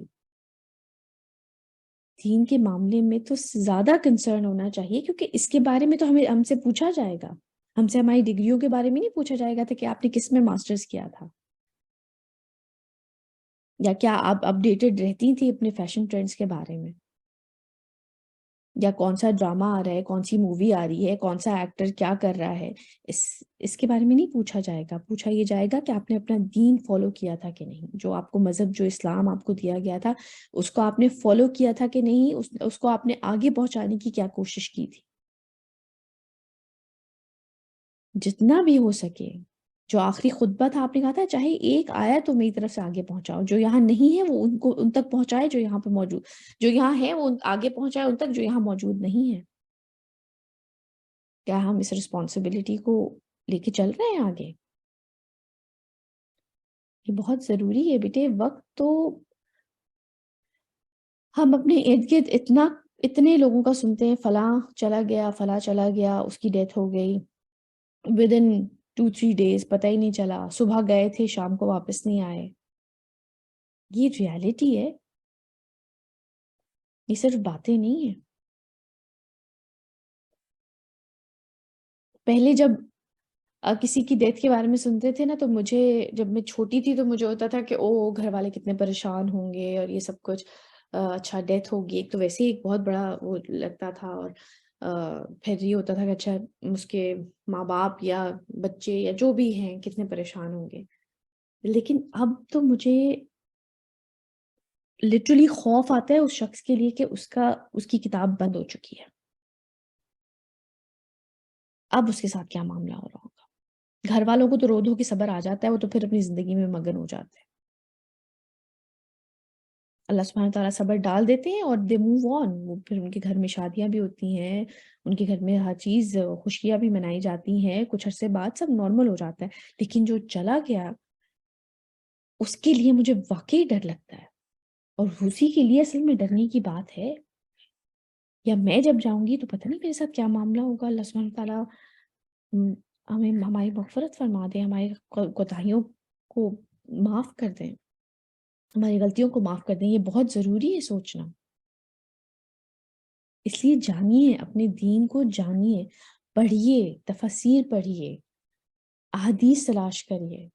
دین کے معاملے میں تو زیادہ کنسرن ہونا چاہیے، کیونکہ اس کے بارے میں تو ہم سے پوچھا جائے گا. ہم سے ہماری ڈگریوں کے بارے میں نہیں پوچھا جائے گا تھا کہ آپ نے کس میں ماسٹرز کیا تھا، یا کیا آپ اپڈیٹڈ رہتی تھی اپنے فیشن ٹرینڈز کے بارے میں، یا کون سا ڈرامہ آ رہا ہے، کون سی مووی آ رہی ہے، کون سا ایکٹر کیا کر رہا ہے. اس کے بارے میں نہیں پوچھا جائے گا. پوچھا یہ جائے گا کہ آپ نے اپنا دین فالو کیا تھا کہ نہیں، جو آپ کو مذہب، جو اسلام آپ کو دیا گیا تھا اس کو آپ نے فالو کیا تھا کہ نہیں، اس کو آپ نے آگے پہنچانے کی کیا کوشش کی تھی. جتنا بھی ہو سکے. جو آخری خطبہ تھا آپ نے کہا تھا چاہے ایک آیا تو میری طرف سے آگے پہنچاؤ، جو یہاں نہیں ہے وہ ان تک پہنچائے، جو یہاں پہ موجود، جو یہاں ہے وہ آگے پہنچائے ان تک جو یہاں موجود نہیں ہے. کیا ہم اس رسپانسبلٹی کو لے کے چل رہے ہیں آگے؟ یہ بہت ضروری ہے بیٹے. وقت تو ہم اپنے ارد گرد اتنے لوگوں کا سنتے ہیں، فلاں چلا گیا، فلاں چلا گیا، اس کی ڈیتھ ہو گئی ود ان 2-3 days، پتہ ہی نہیں چلا، صبح گئے تھے شام کو واپس نہیں آئے. یہ ریالٹی ہے، یہ صرف باتیں نہیں ہیں. پہلے جب کسی کی ڈیتھ کے بارے میں سنتے تھے نا، تو مجھے، جب میں چھوٹی تھی تو مجھے ہوتا تھا کہ او گھر والے کتنے پریشان ہوں گے اور یہ سب کچھ. اچھا ڈیتھ ہوگی، ایک تو ویسے ہی ایک بہت بڑا وہ لگتا تھا، اور پھر یہ ہوتا تھا کہ اچھا اس کے ماں باپ یا بچے یا جو بھی ہیں کتنے پریشان ہوں گے. لیکن اب تو مجھے لٹرلی خوف آتا ہے اس شخص کے لیے کہ اس کی کتاب بند ہو چکی ہے. اب اس کے ساتھ کیا معاملہ ہو رہا ہوگا. گھر والوں کو تو رو دھو کے صبر آ جاتا ہے، وہ تو پھر اپنی زندگی میں مگن ہو جاتے ہیں. اللہ سبحانہ تعالیٰ صبر ڈال دیتے ہیں اور دے موو آن. وہ پھر ان کے گھر میں شادیاں بھی ہوتی ہیں، ان کے گھر میں ہر چیز خوشیاں بھی منائی جاتی ہیں، کچھ عرصے بعد سب نارمل ہو جاتا ہے. لیکن جو چلا گیا اس کے لیے مجھے واقعی ڈر لگتا ہے. اور اسی کے لیے اصل میں ڈرنے کی بات ہے. یا میں جب جاؤں گی تو پتہ نہیں میرے ساتھ کیا معاملہ ہوگا. اللہ سبحانہ تعالیٰ ہمیں ہماری مغفرت فرما دیں، ہماری کوتاہیوں کو معاف کر دیں، ہماری غلطیوں کو معاف کر دیں. یہ بہت ضروری ہے سوچنا. اس لیے جانیے، اپنے دین کو جانیے، پڑھیے، تفاسیر پڑھیے، احادیث تلاش کریے.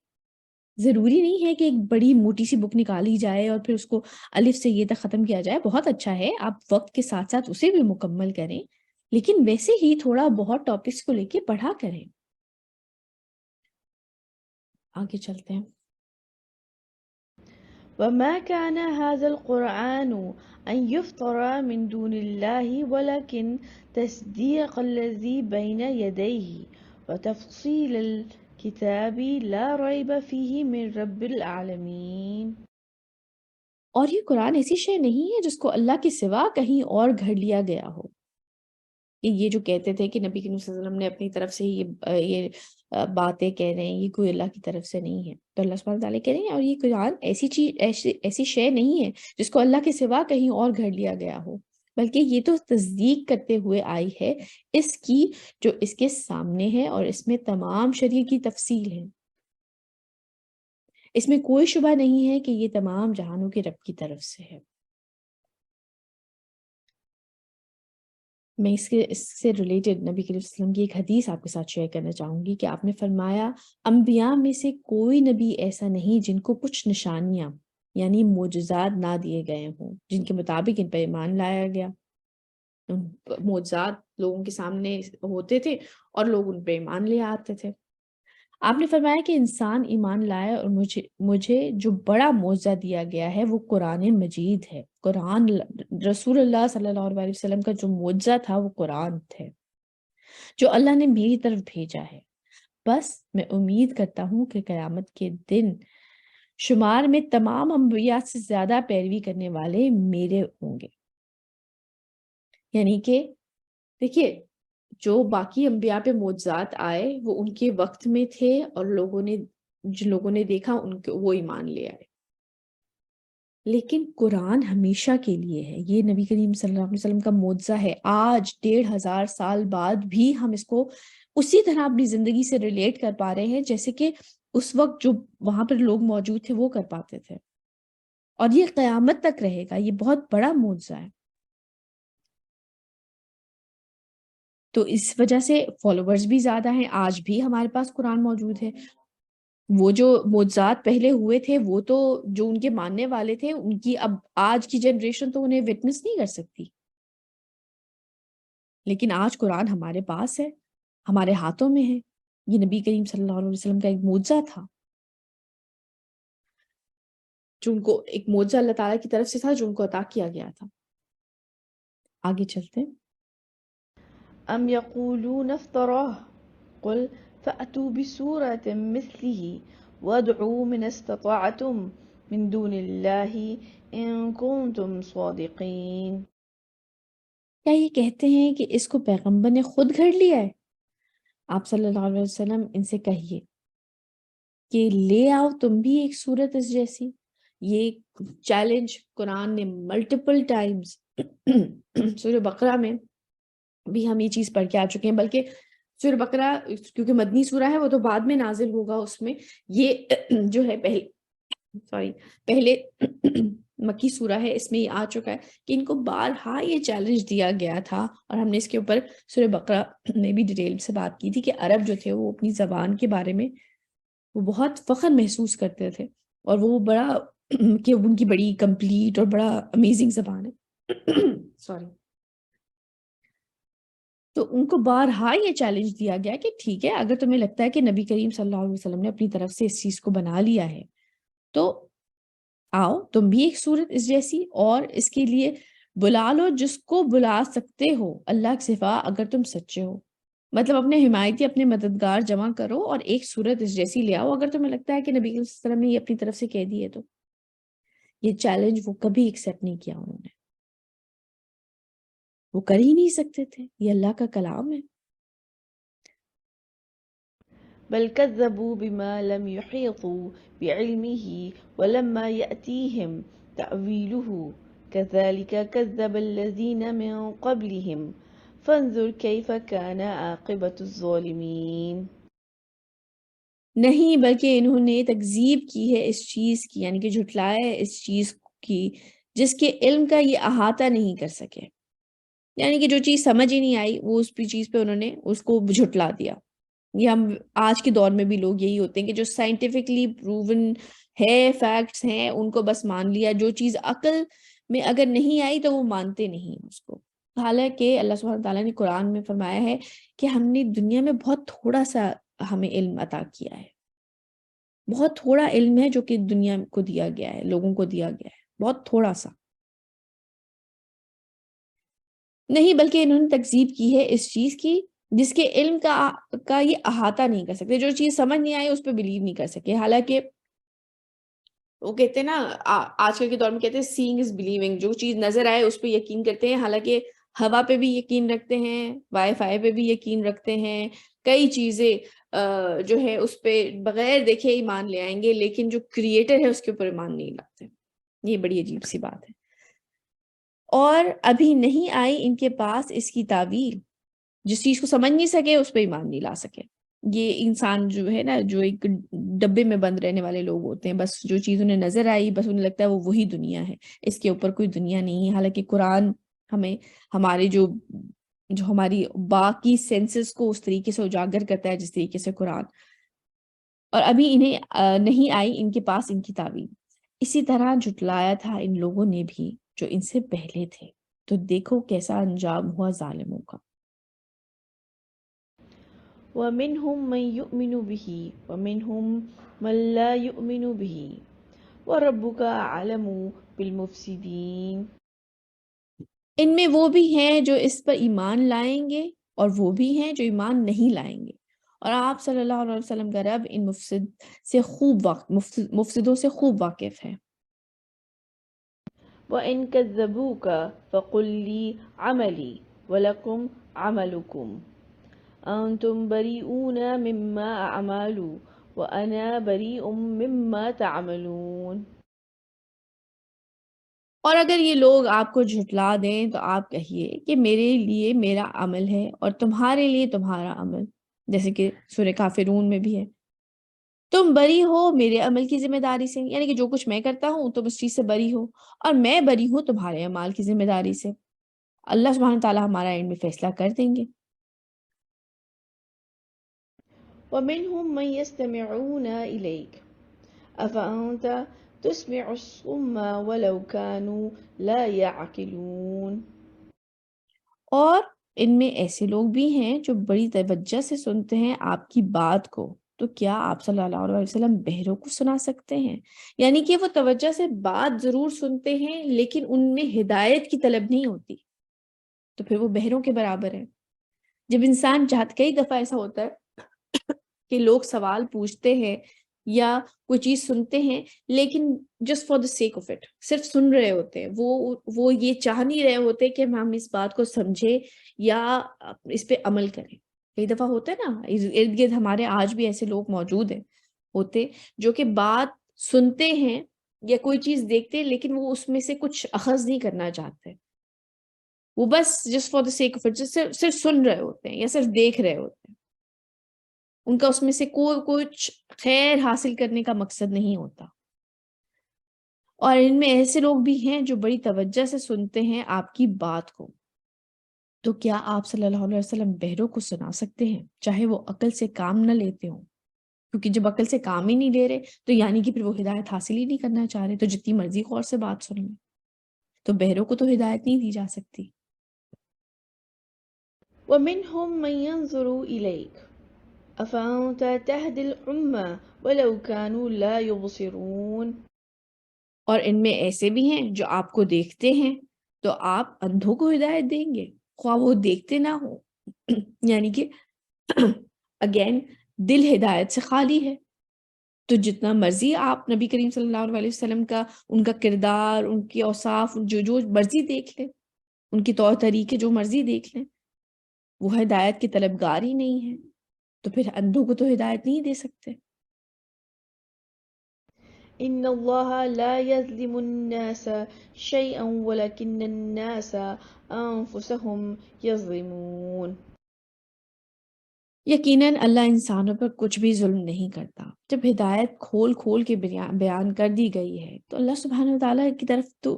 ضروری نہیں ہے کہ ایک بڑی موٹی سی بک نکالی جائے اور پھر اس کو الف سے یہ تک ختم کیا جائے. بہت اچھا ہے، آپ وقت کے ساتھ ساتھ اسے بھی مکمل کریں، لیکن ویسے ہی تھوڑا بہت ٹاپکس کو لے کے پڑھا کریں. آگے چلتے ہیں. وما كان هذا القرآن أن يفترى من دون الله ولكن تصديق الذي بين يديه وتفصيل الكتاب لا ريب فيه من رب العالمين. اور یہ قرآن ایسی شے نہیں ہے جس کو اللہ کے سوا کہیں اور گھڑ لیا گیا ہو. یہ جو کہتے تھے کہ نبی کریم صلی اللہ علیہ وسلم نے اپنی طرف سے یہ باتیں کہہ رہے ہیں، یہ کوئی اللہ کی طرف سے نہیں ہے. تو اللہ سبحانہ تعالیٰ کہہ رہے ہیں اور یہ قرآن ایسی شے نہیں ہے جس کو اللہ کے سوا کہیں اور گھڑ لیا گیا ہو، بلکہ یہ تو تصدیق کرتے ہوئے آئی ہے اس کی جو اس کے سامنے ہے، اور اس میں تمام شریعت کی تفصیل ہے. اس میں کوئی شبہ نہیں ہے کہ یہ تمام جہانوں کے رب کی طرف سے ہے. میں اس سے ریلیٹڈ نبی کریم صلی اللہ علیہ وسلم کی ایک حدیث آپ کے ساتھ شیئر کرنا چاہوں گی کہ آپ نے فرمایا، انبیاء میں سے کوئی نبی ایسا نہیں جن کو کچھ نشانیاں یعنی معجزات نہ دیے گئے ہوں جن کے مطابق ان پر ایمان لایا گیا. معجزات لوگوں کے سامنے ہوتے تھے اور لوگ ان پہ ایمان لے آتے تھے. آپ نے فرمایا کہ انسان ایمان لائے، اور مجھے جو بڑا معجزہ دیا گیا ہے وہ قرآن مجید ہے. قرآن، رسول اللہ صلی اللہ علیہ وسلم کا جو معجزہ تھا وہ قرآن تھے جو اللہ نے میری طرف بھیجا ہے. بس میں امید کرتا ہوں کہ قیامت کے دن شمار میں تمام انبیاء سے زیادہ پیروی کرنے والے میرے ہوں گے. یعنی کہ دیکھیے، جو باقی انبیاء پہ معجزات آئے وہ ان کے وقت میں تھے، اور جن لوگوں نے دیکھا ان کو وہ ایمان لے آئے. لیکن قرآن ہمیشہ کے لیے ہے. یہ نبی کریم صلی اللہ علیہ وسلم کا معجزہ ہے. آج 1500 سال بعد بھی ہم اس کو اسی طرح اپنی زندگی سے ریلیٹ کر پا رہے ہیں جیسے کہ اس وقت جو وہاں پر لوگ موجود تھے وہ کر پاتے تھے. اور یہ قیامت تک رہے گا. یہ بہت بڑا معجزہ ہے. تو اس وجہ سے فالوورز بھی زیادہ ہیں. آج بھی ہمارے پاس قرآن موجود ہے. وہ جو معجزات پہلے ہوئے تھے وہ تو جو ان کے ماننے والے تھے ان کی اب آج کی جنریشن تو انہیں وٹنس نہیں کر سکتی. لیکن آج قرآن ہمارے پاس ہے، ہمارے ہاتھوں میں ہے. یہ نبی کریم صلی اللہ علیہ وسلم کا ایک معجزہ تھا، جو ان کو ایک معجزہ اللہ تعالیٰ کی طرف سے تھا جو ان کو عطا کیا گیا تھا. آگے چلتے ہیں. أم يقولون افتراه قل فأتوا بسورة مثله وادعوا من استطعتم من دون الله إن كنتم صادقين. کیا یہ کہتے ہیں کہ اس کو پیغمبر نے خود گھڑ لیا ہے؟ آپ صلی اللہ علیہ وسلم ان سے کہیے کہ لے آؤ تم بھی ایک صورت اس جیسی. یہ چیلنج قرآن نے ملٹیپل ٹائمز سورہ بقرہ میں بھی ہم یہ چیز پڑھ کے آ چکے ہیں، بلکہ سورہ بقرہ کیونکہ مدنی سورہ ہے وہ تو بعد میں نازل ہوگا، اس میں یہ جو ہے پہلے مکی سورہ ہے، اس میں یہ آ چکا ہے کہ ان کو بارہا یہ چیلنج دیا گیا تھا، اور ہم نے اس کے اوپر سورہ بقرہ میں بھی ڈیٹیل سے بات کی تھی کہ عرب جو تھے وہ اپنی زبان کے بارے میں وہ بہت فخر محسوس کرتے تھے، اور وہ بڑا کہ ان کی بڑی کمپلیٹ اور بڑا امیزنگ زبان ہے سوری. تو ان کو بارہا یہ چیلنج دیا گیا کہ ٹھیک ہے، اگر تمہیں لگتا ہے کہ نبی کریم صلی اللہ علیہ وسلم نے اپنی طرف سے اس چیز کو بنا لیا ہے تو آؤ تم بھی ایک صورت اس جیسی، اور اس کے لیے بلا لو جس کو بلا سکتے ہو اللہ کے سوا اگر تم سچے ہو. مطلب اپنے حمایتی، اپنے مددگار جمع کرو اور ایک صورت اس جیسی لے آؤ اگر تمہیں لگتا ہے کہ نبی کریم صلی اللہ علیہ وسلم نے یہ اپنی طرف سے کہہ دی ہے. تو یہ چیلنج وہ کبھی ایکسیپٹ نہیں کیا انہوں نے، وہ کر ہی نہیں سکتے تھے، یہ اللہ کا کلام ہے. بل كذبوا بما لم يحيطوا بعلمه ولما يأتيهم تأويله كذلك كذب الذين من قبلهم فانظر كيف كان عاقبة الظالمين. نہیں، بلکہ انہوں نے تکذیب کی ہے اس چیز کی، یعنی کہ جھٹلایا ہے اس چیز کی جس کے علم کا یہ احاطہ نہیں کر سکے، یعنی کہ جو چیز سمجھ ہی نہیں آئی وہ اس پہ چیز پہ انہوں نے اس کو جھٹلا دیا. یہ ہم آج کے دور میں بھی لوگ یہی ہوتے ہیں کہ جو سائنٹیفکلی پروون ہے، فیکٹس ہیں، ان کو بس مان لیا، جو چیز عقل میں اگر نہیں آئی تو وہ مانتے نہیں اس کو. حالانکہ اللہ سبحانہ تعالیٰ نے قرآن میں فرمایا ہے کہ ہم نے دنیا میں بہت تھوڑا سا ہمیں علم عطا کیا ہے، بہت تھوڑا علم ہے جو کہ دنیا کو دیا گیا ہے، لوگوں کو دیا گیا ہے، بہت تھوڑا سا. نہیں، بلکہ انہوں نے تکذیب کی ہے اس چیز کی جس کے علم کا یہ احاطہ نہیں کر سکتے، جو چیز سمجھ نہیں آئی اس پہ بلیو نہیں کر سکے. حالانکہ وہ کہتے ہیں نا، آج کل کے دور میں کہتے ہیں سینگ از بلیونگ، جو چیز نظر آئے اس پہ یقین کرتے ہیں. حالانکہ ہوا پہ بھی یقین رکھتے ہیں، وائی فائی پہ بھی یقین رکھتے ہیں، کئی چیزیں جو ہے اس پہ بغیر دیکھے ایمان لے آئیں گے، لیکن جو کریٹر ہے اس کے اوپر ایمان نہیں لاتے. یہ بڑی عجیب سی بات ہے. اور ابھی نہیں آئی ان کے پاس اس کی تعویل، جس چیز کو سمجھ نہیں سکے اس پہ ایمان نہیں لا سکے. یہ انسان جو ہے نا، جو ایک ڈبے میں بند رہنے والے لوگ ہوتے ہیں، بس جو چیز انہیں نظر آئی بس انہیں لگتا ہے وہ وہی دنیا ہے، اس کے اوپر کوئی دنیا نہیں ہے. حالانکہ قرآن ہمیں ہمارے جو ہماری باقی سینسز کو اس طریقے سے اجاگر کرتا ہے جس طریقے سے قرآن. اور ابھی انہیں نہیں آئی ان کے پاس ان کی تعویل. اسی طرح جھٹلایا تھا ان لوگوں نے بھی جو ان سے پہلے تھے، تو دیکھو کیسا انجام ہوا ظالموں کا. ومنهم من يؤمن به ومنهم من لا يؤمن به وربك أعلم بالمفسدين. ان میں وہ بھی ہیں جو اس پر ایمان لائیں گے اور وہ بھی ہیں جو ایمان نہیں لائیں گے، اور آپ صلی اللہ علیہ وسلم کا رب ان مفسدوں سے خوب واقف ہے. وإن كذبوك فقل لي عملي ولكم عملكم أنتم بريئون مما أعمل وأنا بريء مما تعملون. اور اگر یہ لوگ آپ کو جھٹلا دیں تو آپ کہیے کہ میرے لیے میرا عمل ہے اور تمہارے لیے تمہارا عمل، جیسے کہ سورہ کافرون میں بھی ہے. تم بری ہو میرے عمل کی ذمہ داری سے، یعنی کہ جو کچھ میں کرتا ہوں تم اس چیز سے بری ہو، اور میں بری ہوں تمہارے اعمال کی ذمہ داری سے. اللہ سبحانہ تعالیٰ ہمارا اینڈ میں فیصلہ کر دیں گے. ومنهم من يستمعون إليك أفأنت تسمع الصم ولو كانوا لا يعقلون. اور ان میں ایسے لوگ بھی ہیں جو بڑی توجہ سے سنتے ہیں آپ کی بات کو، تو کیا آپ صلی اللہ علیہ وسلم بہروں کو سنا سکتے ہیں؟ یعنی کہ وہ توجہ سے بات ضرور سنتے ہیں لیکن ان میں ہدایت کی طلب نہیں ہوتی، تو پھر وہ بہروں کے برابر ہے. جب انسان چاہتا، کئی دفعہ ایسا ہوتا ہے کہ لوگ سوال پوچھتے ہیں یا کوئی چیز سنتے ہیں لیکن just for the sake of it, صرف سن رہے ہوتے ہیں، وہ یہ چاہ نہیں رہے ہوتے کہ ہم اس بات کو سمجھے یا اس پہ عمل کریں. کئی دفعہ ہوتا ہے نا ارد گرد ہمارے آج بھی ایسے لوگ موجود ہیں ہوتے جو کہ بات سنتے ہیں یا کوئی چیز دیکھتے ہیں لیکن وہ اس میں سے کچھ اخذ نہیں کرنا چاہتے، وہ بس just for the sake of it صرف سن رہے ہوتے ہیں یا صرف دیکھ رہے ہوتے ہیں، ان کا اس میں سے کچھ خیر حاصل کرنے کا مقصد نہیں ہوتا۔ اور ان میں ایسے لوگ بھی ہیں جو بڑی توجہ سے سنتے ہیں آپ کی بات کو۔ تو کیا آپ صلی اللہ علیہ وسلم بہروں کو سنا سکتے ہیں چاہے وہ عقل سے کام نہ لیتے ہوں؟ کیونکہ جب عقل سے کام ہی نہیں لے رہے تو یعنی کہ پھر وہ ہدایت حاصل ہی نہیں کرنا چاہ رہے، تو جتنی مرضی غور سے بات سن لیں، تو بہروں کو تو ہدایت نہیں دی جا سکتی۔ ومنهم من ينظر إليك أفأنت تهدي العمى ولو كانوا لا يبصرون۔ اور ان میں ایسے بھی ہیں جو آپ کو دیکھتے ہیں تو آپ اندھوں کو ہدایت دیں گے خواہ وہ دیکھتے نہ ہو یعنی کہ اگین دل ہدایت سے خالی ہے، تو جتنا مرضی آپ نبی کریم صلی اللہ علیہ وسلم کا ان کا کردار، ان کی اوصاف جو مرضی دیکھ لیں، ان کی طور طریقے جو مرضی دیکھ لیں، وہ ہدایت کے طلبگار ہی نہیں ہے، تو پھر اندھوں کو تو ہدایت نہیں دے سکتے۔ إن الله لا يظلم الناس شيئا ولكن الناس أنفسهم يظلمون۔ یقیناً اللہ انسانوں پر کچھ بھی ظلم نہیں کرتا۔ جب ہدایت کھول کے بیان کر دی گئی ہے تو اللہ سبحانہ وتعالیٰ کی طرف تو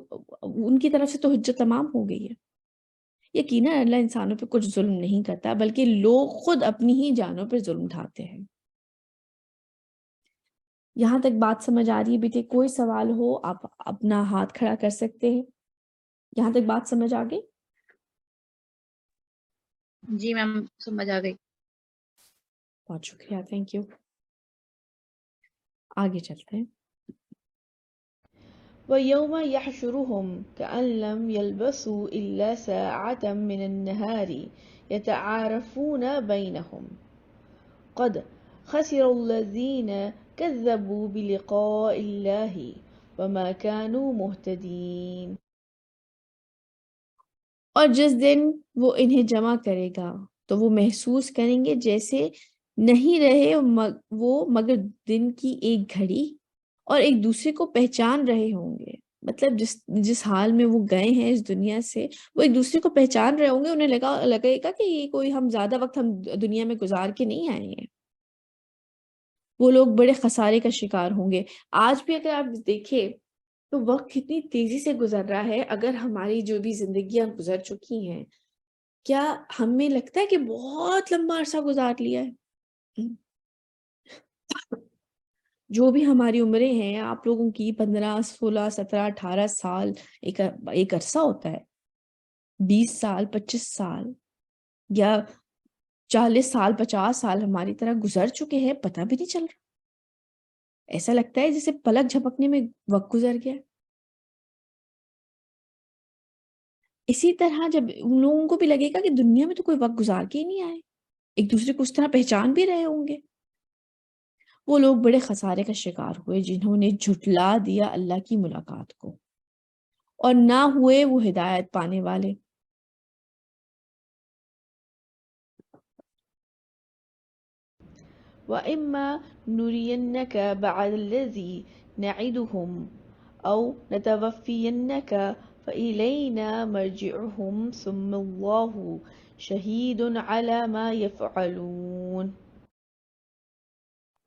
ان کی طرف سے تو حجت تمام ہو گئی ہے۔ یقیناً اللہ انسانوں پہ کچھ ظلم نہیں کرتا بلکہ لوگ خود اپنی ہی جانوں پر ظلم ڈھاتے ہیں۔ یہاں تک بات سمجھ آ رہی ہے بیٹے؟ کوئی سوال ہو آپ اپنا ہاتھ کھڑا کر سکتے ہیں۔ یہاں تک بات سمجھ آ گئی؟ جی میم سمجھ آ گئی۔ بہت شکریہ، تھینک یو۔ آگے چلتے ہیں۔ ويوم يحشرهم كأن لم يلبثوا إلا ساعة من النهار يتعارفون بينهم قد خسر الذين كذبوا بلقاء الله وما كانوا مهتدين۔ اور جس دن وہ انہیں جمع کرے گا تو وہ محسوس کریں گے جیسے نہیں رہے وہ مگر دن کی ایک گھڑی، اور ایک دوسرے کو پہچان رہے ہوں گے۔ مطلب جس حال میں وہ گئے ہیں اس دنیا سے، وہ ایک دوسرے کو پہچان رہے ہوں گے، انہیں لگے گا کہ یہ کوئی ہم زیادہ وقت ہم دنیا میں گزار کے نہیں آئے ہیں۔ وہ لوگ بڑے خسارے کا شکار ہوں گے۔ آج بھی اگر آپ دیکھیں تو وقت کتنی تیزی سے گزر رہا ہے، اگر ہماری جو بھی زندگیاں گزر چکی ہیں، کیا ہمیں لگتا ہے کہ بہت لمبا عرصہ گزار لیا ہے؟ جو بھی ہماری عمریں ہیں، آپ لوگوں کی 15 16 17 18 سال ایک عرصہ ہوتا ہے، 20 سال 25 سال یا 40 سال 50 سال ہماری طرح گزر چکے ہیں، پتہ بھی نہیں چل رہا۔ ایسا لگتا ہے جیسے پلک جھپکنے میں وقت گزر گیا۔ اسی طرح جب ان لوگوں کو بھی لگے گا کہ دنیا میں تو کوئی وقت گزار کے ہی نہیں آئے، ایک دوسرے کو اس طرح پہچان بھی رہے ہوں گے، وہ لوگ بڑے خسارے کا شکار ہوئے جنہوں نے جھٹلا دیا اللہ کی ملاقات کو، اور نہ ہوئے وہ ہدایت پانے والے۔ وإما نرينك بعد الذي نعدهم أو نتوفينك فإلينا مرجعهم ثم الله شهيد على ما يفعلون۔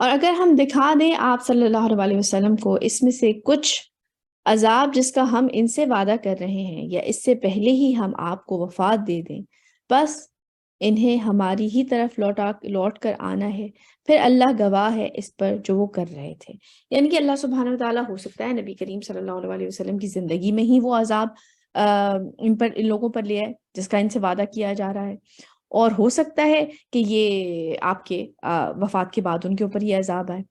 اور اگر ہم دکھا دیں آپ صلی اللہ علیہ وسلم کو اس میں سے کچھ عذاب جس کا ہم ان سے وعدہ کر رہے ہیں، یا اس سے پہلے ہی ہم آپ کو وفات دے دیں، بس انہیں ہماری ہی طرف لوٹ کر آنا ہے، پھر اللہ گواہ ہے اس پر جو وہ کر رہے تھے۔ یعنی کہ اللہ سبحانہ وتعالیٰ ہو سکتا ہے نبی کریم صلی اللہ علیہ وسلم کی زندگی میں ہی وہ عذاب ان لوگوں پر لیا ہے جس کا ان سے وعدہ کیا جا رہا ہے، اور ہو سکتا ہے کہ یہ آپ کے وفات کے بعد ان کے اوپر یہ عذاب آئے۔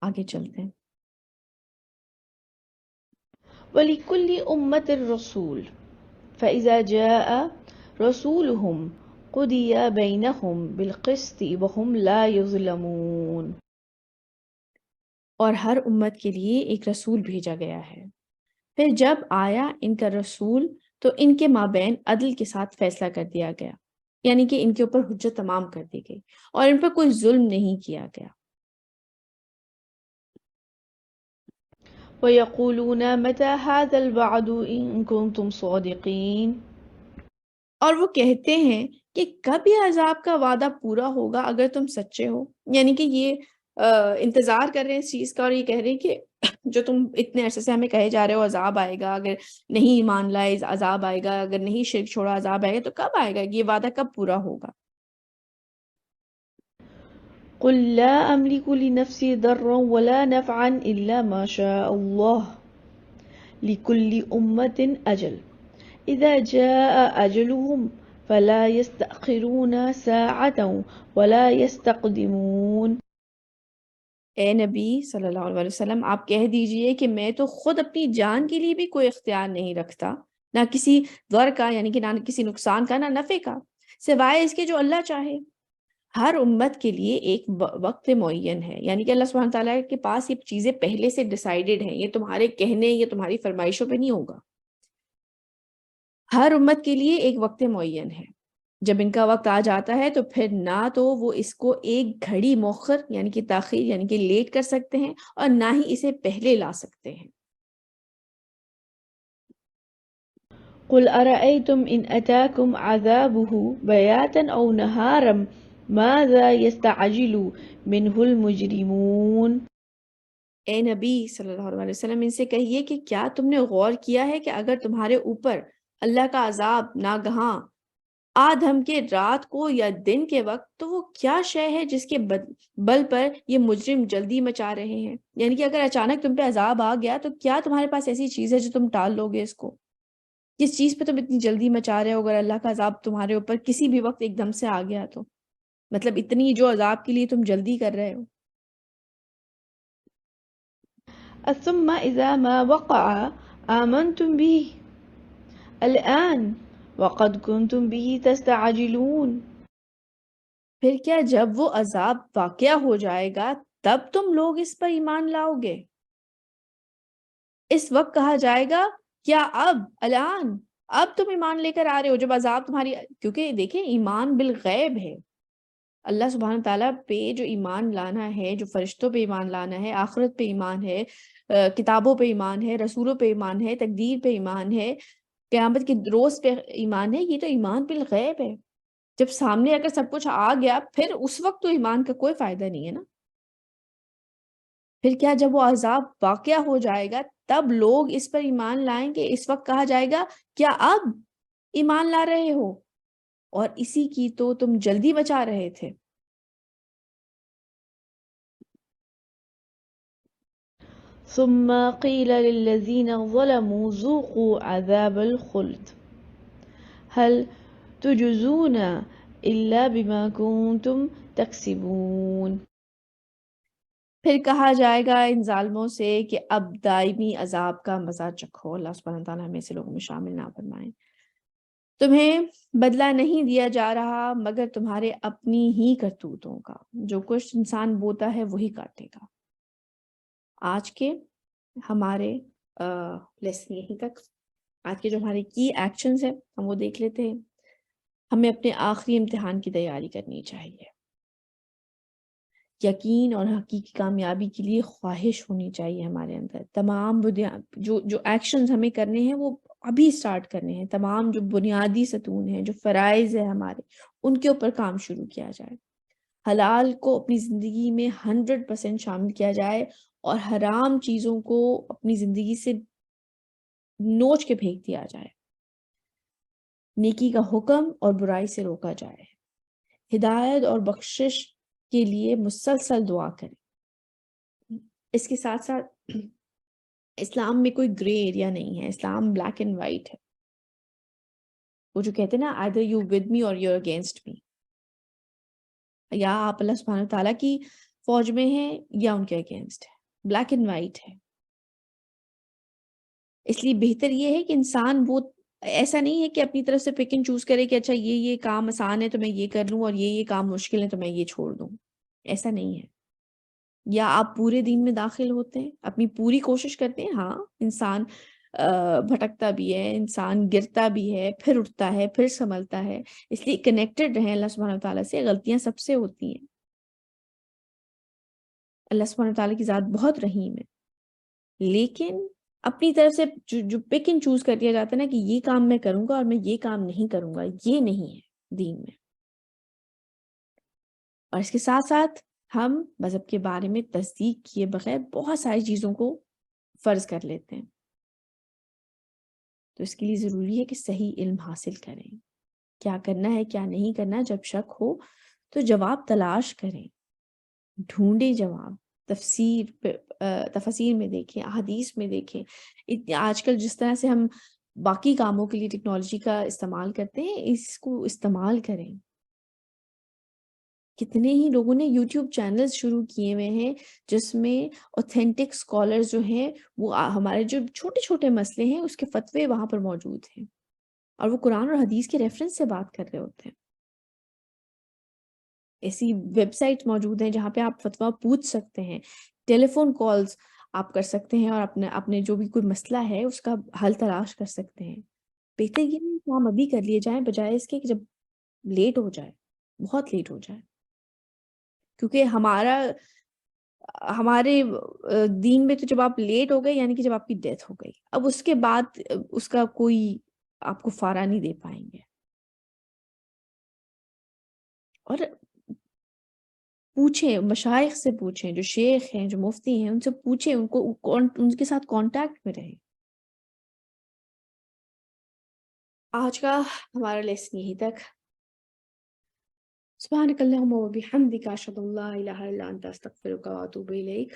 آگے چلتے ہیں۔ ولكل أمة رسول فإذا جاء رسولهم قضي بينهم بالقسط وهم لا يظلمون۔ اور ہر امت کے لیے ایک رسول بھیجا گیا ہے، پھر جب آیا ان کا رسول تو ان کے مابین عدل کے ساتھ فیصلہ کر دیا گیا، یعنی کہ ان کے اوپر حجت تمام کر دی گئی اور ان پر کوئی ظلم نہیں کیا گیا۔ وَيَقُولُونَ مَتَى هَذَا الْوَعْدُ إِن كُنتُمْ صَادِقِينَ، اور وہ کہتے ہیں کہ کب یہ عذاب کا وعدہ پورا ہوگا اگر تم سچے ہو، یعنی کہ یہ انتظار کر رہے ہیں اس چیز کا، اور یہ کہہ رہے ہیں کہ جو تم اتنے عرصے سے ہمیں کہے جا رہے ہو عذاب آئے گا، اگر نہیں ایمان لائے عذاب آئے گا، اگر نہیں شرک چھوڑا عذاب آئے گا، تو کب آئے گا یہ وعدہ، کب پورا ہوگا؟ قُل لَّا أَمْلِكُ لِنَفْسِي ضَرًّا وَلَا نَفْعًا إِلَّا مَا شَاءَ اللَّهُ لِكُلِّ أُمَّةٍ أَجَلٌ إِذَا جَاءَ أَجَلُهُمْ فَلَا يَسْتَأْخِرُونَ سَاعَةً وَلَا يَسْتَقْدِمُونَ۔ اے نبی صلی اللہ علیہ وسلم، آپ کہہ دیجئے کہ میں تو خود اپنی جان کے لیے بھی کوئی اختیار نہیں رکھتا، نہ کسی ضر کا، یعنی کہ نہ کسی نقصان کا، نہ نفع کا، سوائے اس کے جو اللہ چاہے۔ ہر امت کے لیے ایک وقت معین ہے، یعنی کہ اللہ سبحانہ تعالیٰ کے پاس یہ چیزیں پہلے سے ڈیسائیڈڈ ہیں، یہ تمہارے کہنے یا تمہاری فرمائشوں پہ نہیں ہوگا۔ ہر امت کے لیے ایک وقت معین ہے، جب ان کا وقت آ جاتا ہے تو پھر نہ تو وہ اس کو ایک گھڑی مؤخر یعنی کہ تاخیر یعنی کہ لیٹ کر سکتے ہیں، اور نہ ہی اسے پہلے لا سکتے ہیں۔ قُلْ أَرَأَيْتُمْ إِنْ أَتَاكُمْ عَذَابُهُ بَيَاتًا أَوْ نَهَارًا مَاذَا يَسْتَعْجِلُ مِنْهُ الْمُجْرِمُونَ۔ اے نبی صلی اللہ علیہ وسلم، ان سے کہیے کہ کیا تم نے غور کیا ہے کہ اگر تمہارے اوپر اللہ کا عذاب ناگہاں آدھم کے رات کو یا دن کے وقت، تو وہ کیا شے ہے جس کے بل پر یہ مجرم جلدی مچا رہے ہیں؟ یعنی کہ اگر اچانک تم پہ عذاب آ گیا تو کیا تمہارے پاس ایسی چیز ہے جو تم ٹال لو گے اس کو؟ کس چیز پہ تم اتنی جلدی مچا رہے ہو اگر اللہ کا عذاب تمہارے اوپر کسی بھی وقت ایک دم سے آ گیا تو؟ مطلب اتنی جو عذاب کے لیے تم جلدی کر رہے ہو۔ ثم إذا ما وقع آمنتم به الآن وقد كنتم به تستعجلون۔ پھر کیا جب وہ عذاب واقع ہو جائے گا تب تم لوگ اس پر ایمان لاؤ گے؟ اس وقت کہا جائے گا کیا اب الان اب تم ایمان لے کر آ رہے ہو جب عذاب تمہاری، کیونکہ دیکھیں ایمان بالغیب ہے، اللہ سبحانہ تعالیٰ پہ جو ایمان لانا ہے، جو فرشتوں پہ ایمان لانا ہے، آخرت پہ ایمان ہے، کتابوں پہ ایمان ہے، رسولوں پہ ایمان ہے، تقدیر پہ ایمان ہے، قیامت کے روز پہ ایمان ہے، یہ تو ایمان بالغیب ہے۔ جب سامنے اگر سب کچھ آ گیا پھر اس وقت تو ایمان کا کوئی فائدہ نہیں ہے نا۔ پھر کیا جب وہ عذاب واقع ہو جائے گا تب لوگ اس پر ایمان لائیں گے؟ اس وقت کہا جائے گا کیا اب ایمان لا رہے ہو، اور اسی کی تو تم جلدی بچا رہے تھے۔ ثم قيل للذين ظلموا ذوقوا عذاب الخلد هل تجزون إلا بما كنتم تكسبون۔ پھر کہا جائے گا ان ظالموں سے کہ اب دائمی عذاب کا مزہ چکھو۔ اللہ سبحانہ تعالیٰ ہمیں سے لوگوں میں شامل نہ فرمائیں۔ تمہیں بدلہ نہیں دیا جا رہا مگر تمہارے اپنی ہی کرتوتوں کا، جو کچھ انسان بوتا ہے وہی کاٹے گا۔ آج کے ہمارے لیسن یہیں تک، آج کے جو ہمارے کی ایکشنز ہیں ہم وہ دیکھ لیتے ہیں۔ ہمیں اپنے آخری امتحان کی تیاری کرنی چاہیے، یقین اور حقیقی کامیابی کے لیے خواہش ہونی چاہیے ہمارے اندر۔ تمام جو ایکشنز ہمیں کرنے ہیں وہ ابھی سٹارٹ کرنے ہیں، تمام جو بنیادی ستون ہیں، جو فرائض ہیں ہمارے، ان کے اوپر کام شروع کیا جائے، حلال کو اپنی زندگی میں 100% شامل کیا جائے، اور حرام چیزوں کو اپنی زندگی سے نوچ کے پھینک دیا جائے، نیکی کا حکم اور برائی سے روکا جائے، ہدایت اور بخشش کے لیے مسلسل دعا کریں۔ اس کے ساتھ ساتھ اسلام میں کوئی گرے ایریا نہیں ہے، اسلام بلیک اینڈ وائٹ ہے۔ وہ جو کہتے ہیں نا either you with me or you're against me، یا آپ اللہ سبحانہ تعالیٰ کی فوج میں ہیں یا ان کے اگینسٹ ہے، بلیک اینڈ وائٹ ہے۔ اس لیے بہتر یہ ہے کہ انسان وہ ایسا نہیں ہے کہ اپنی طرف سے پک اینڈ چوز کرے کہ اچھا یہ کام آسان ہے تو میں یہ کر لوں، اور یہ کام مشکل ہے تو میں یہ چھوڑ دوں۔ ایسا نہیں ہے۔ یا آپ پورے دین میں داخل ہوتے ہیں، اپنی پوری کوشش کرتے ہیں، ہاں انسان بھٹکتا بھی ہے، انسان گرتا بھی ہے، پھر اٹھتا ہے، پھر سنبھلتا ہے. اس لیے کنیکٹڈ رہیں اللہ سبحانہ وتعالیٰ سے. غلطیاں سب سے ہوتی ہیں. اللہ سبحانہ وتعالیٰ کی ذات بہت رحیم ہے، لیکن اپنی طرف سے جو پک اینڈ چوز کر دیا جاتا ہے نا کہ یہ کام میں کروں گا اور میں یہ کام نہیں کروں گا، یہ نہیں ہے دین میں. اور اس کے ساتھ ساتھ ہم مذہب کے بارے میں تصدیق کیے بغیر بہت ساری چیزوں کو فرض کر لیتے ہیں. تو اس کے لیے ضروری ہے کہ صحیح علم حاصل کریں، کیا کرنا ہے کیا نہیں کرنا. جب شک ہو تو جواب تلاش کریں، ڈھونڈیں جواب، تفسیر میں دیکھیں، احادیث میں دیکھیں. آج کل جس طرح سے ہم باقی کاموں کے لیے ٹیکنالوجی کا استعمال کرتے ہیں، اس کو استعمال کریں. کتنے ہی لوگوں نے یوٹیوب چینلز شروع کیے ہوئے ہیں جس میں اوتھینٹک اسکالرز جو ہیں وہ ہمارے جو چھوٹے چھوٹے مسئلے ہیں اس کے فتوے وہاں پر موجود ہیں، اور وہ قرآن اور حدیث کے ریفرنس سے بات کر رہے ہوتے ہیں. ایسی ویب سائٹ موجود ہیں جہاں پہ آپ فتویٰ پوچھ سکتے ہیں، ٹیلی فون کالز آپ کر سکتے ہیں، اور اپنے جو بھی کوئی مسئلہ ہے اس کا حل تلاش کر سکتے ہیں. بہتر یہ ہے کہ ہم ابھی کر لیے جائیں بجائے اس کے کہ جب لیٹ ہو جائے، بہت لیٹ ہو جائے. کیونکہ ہمارے دین میں تو جب آپ لیٹ ہو گئے یعنی کہ جب آپ کی ڈیتھ ہو گئی، اب اس کے بعد اس کا کوئی آپ کو فارا نہیں دے پائیں گے. اور پوچھیں، مشائخ سے پوچھیں، جو شیخ ہیں جو مفتی ہیں ان سے پوچھیں، ان کے ساتھ کانٹیکٹ میں رہیں. آج کا ہمارا لیسن یہی تک. سبحانک اللہم و بحمدک اشہد ان لا الہ الا انت استغفرک و اتوب الیک.